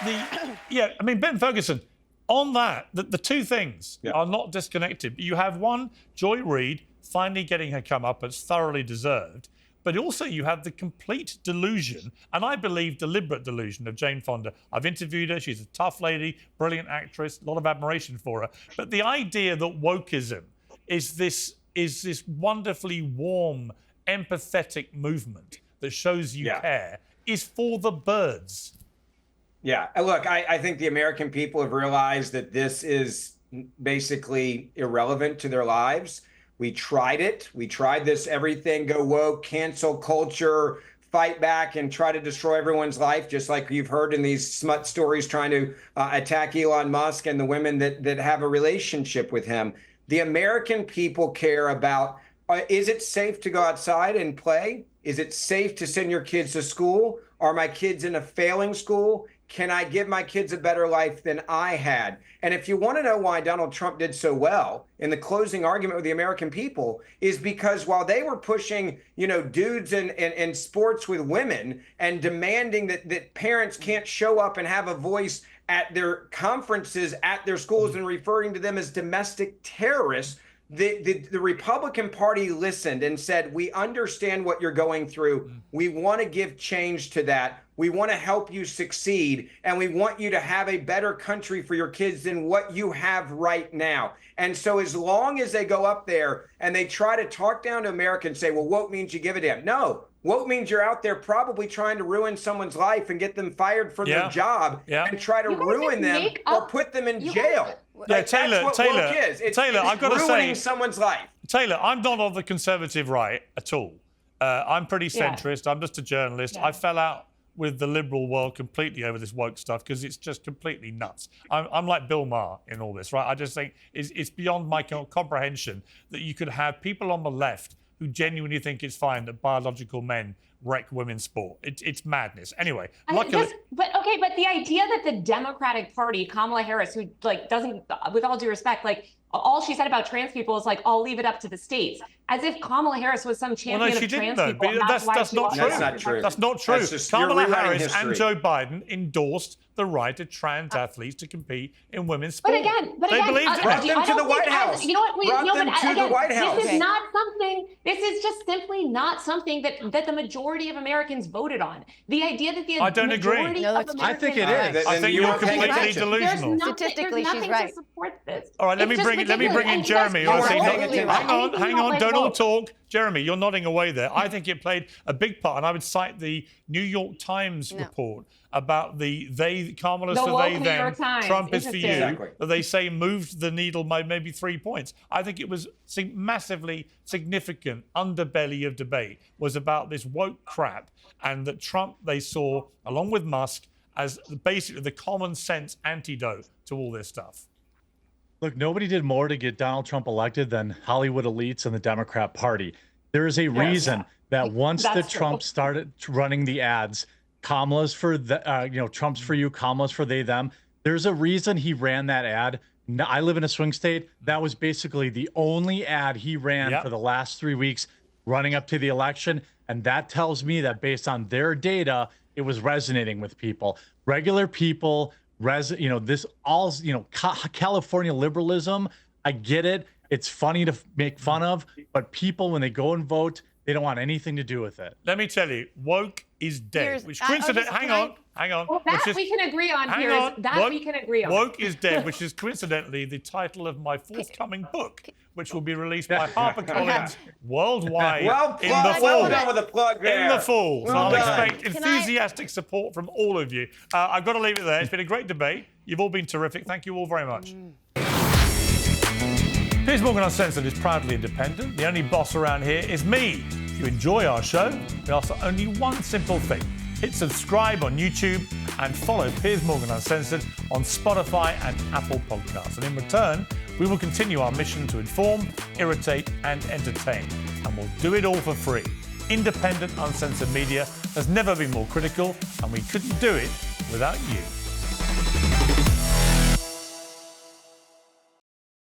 Ben Ferguson, on that, the two things are not disconnected. You have one, Reid finally getting her comeuppance, thoroughly deserved. But also you have the complete delusion, and I believe deliberate delusion, of Jane Fonda. I've interviewed her. She's a tough lady, brilliant actress, a lot of admiration for her. But the idea that wokeism is this wonderfully warm, empathetic movement that shows you care is for the birds. Yeah, look, I think the American people have realized that this is basically irrelevant to their lives. We tried it. We tried this everything go woke, cancel culture, fight back and try to destroy everyone's life, just like you've heard in these smut stories trying to attack Elon Musk and the women that have a relationship with him. The American people care about, is it safe to go outside and play? Is it safe to send your kids to school? Are my kids in a failing school? Can I give my kids a better life than I had? And if you want to know why Donald Trump did so well in the closing argument with the American people, is because while they were pushing, dudes in sports with women and demanding that parents can't show up and have a voice at their conferences at their schools and referring to them as domestic terrorists, the Republican Party listened and said, we understand what you're going through. We want to give change to that. We want to help you succeed. And we want you to have a better country for your kids than what you have right now. And so as long as they go up there and they try to talk down to America and say, well, woke means you give a damn. No, woke means you're out there probably trying to ruin someone's life and get them fired from their job and try to ruin them or put them in jail. Taylor, I've got to say, ruining someone's life. Taylor, I'm not of the conservative right at all. I'm pretty centrist. I'm just a journalist. I fell out with the liberal world completely over this woke stuff because it's just completely nuts. I'm like Bill Maher in all this, right? I just think it's beyond my comprehension that you could have people on the left who genuinely think it's fine that biological men wreck women's sport. It's madness. Anyway, luckily... But the idea that the Democratic Party, Kamala Harris, who doesn't, with all due respect, all she said about trans people is I'll leave it up to the states. as if Kamala Harris was some champion she of didn't, trans though. people. That's not true. That's not true. That's not true. That's just, you're Kamala rewriting Harris and history. Joe Biden endorsed the right of trans athletes to compete in women's sport. But again, they believed in brought it. them to the White House. You know what? Brought them to the White House. This is not something. This is just simply not something that the majority of Americans voted on. The idea that the I don't agree. majority of Americans, I think it is. I think you're completely delusional. Statistically, there's she's nothing right. to support this. All right, let me It's bring just in ridiculous. Jeremy. And Who I see that's hang on, don't all vote. talk. Jeremy, you're nodding away there. I think it played a big part, and I would cite the New York Times report about Kamala's The for woke they, New them, York Times. Trump is for you, Interesting. that they say moved the needle by maybe 3 points. I think it was massively significant underbelly of debate was about this woke crap, and that Trump they saw, along with Musk, as basically the common sense antidote to all this stuff. Look, nobody did more to get Donald Trump elected than Hollywood elites and the Democrat Party. There is a reason that once Trump started running the ads, Kamala's for the, Trump's for you, Kamala's for they, them. There's a reason he ran that ad. I live in a swing state. That was basically the only ad he ran for the last 3 weeks running up to the election. And that tells me that based on their data, it was resonating with people. Regular people, this all, California liberalism, I get it. It's funny to make fun of, but people, when they go and vote, they don't want anything to do with it. Let me tell you, woke is dead. Which coincidentally, hang on. Well, that we can agree on, Piers. That we can agree on. Woke is dead, which is coincidentally the title of my forthcoming book, which will be released by HarperCollins worldwide in the fall. Well done with the plug there. In the fall. So Well I'll done. expect enthusiastic support from all of you. I've got to leave it there. It's been a great debate. You've all been terrific. Thank you all very much. Piers Morgan Uncensored is proudly independent. The only boss around here is me. If you enjoy our show, we ask for only one simple thing. Hit subscribe on YouTube and follow Piers Morgan Uncensored on Spotify and Apple Podcasts. And in return, we will continue our mission to inform, irritate and entertain. And we'll do it all for free. Independent, uncensored media has never been more critical, and we couldn't do it without you.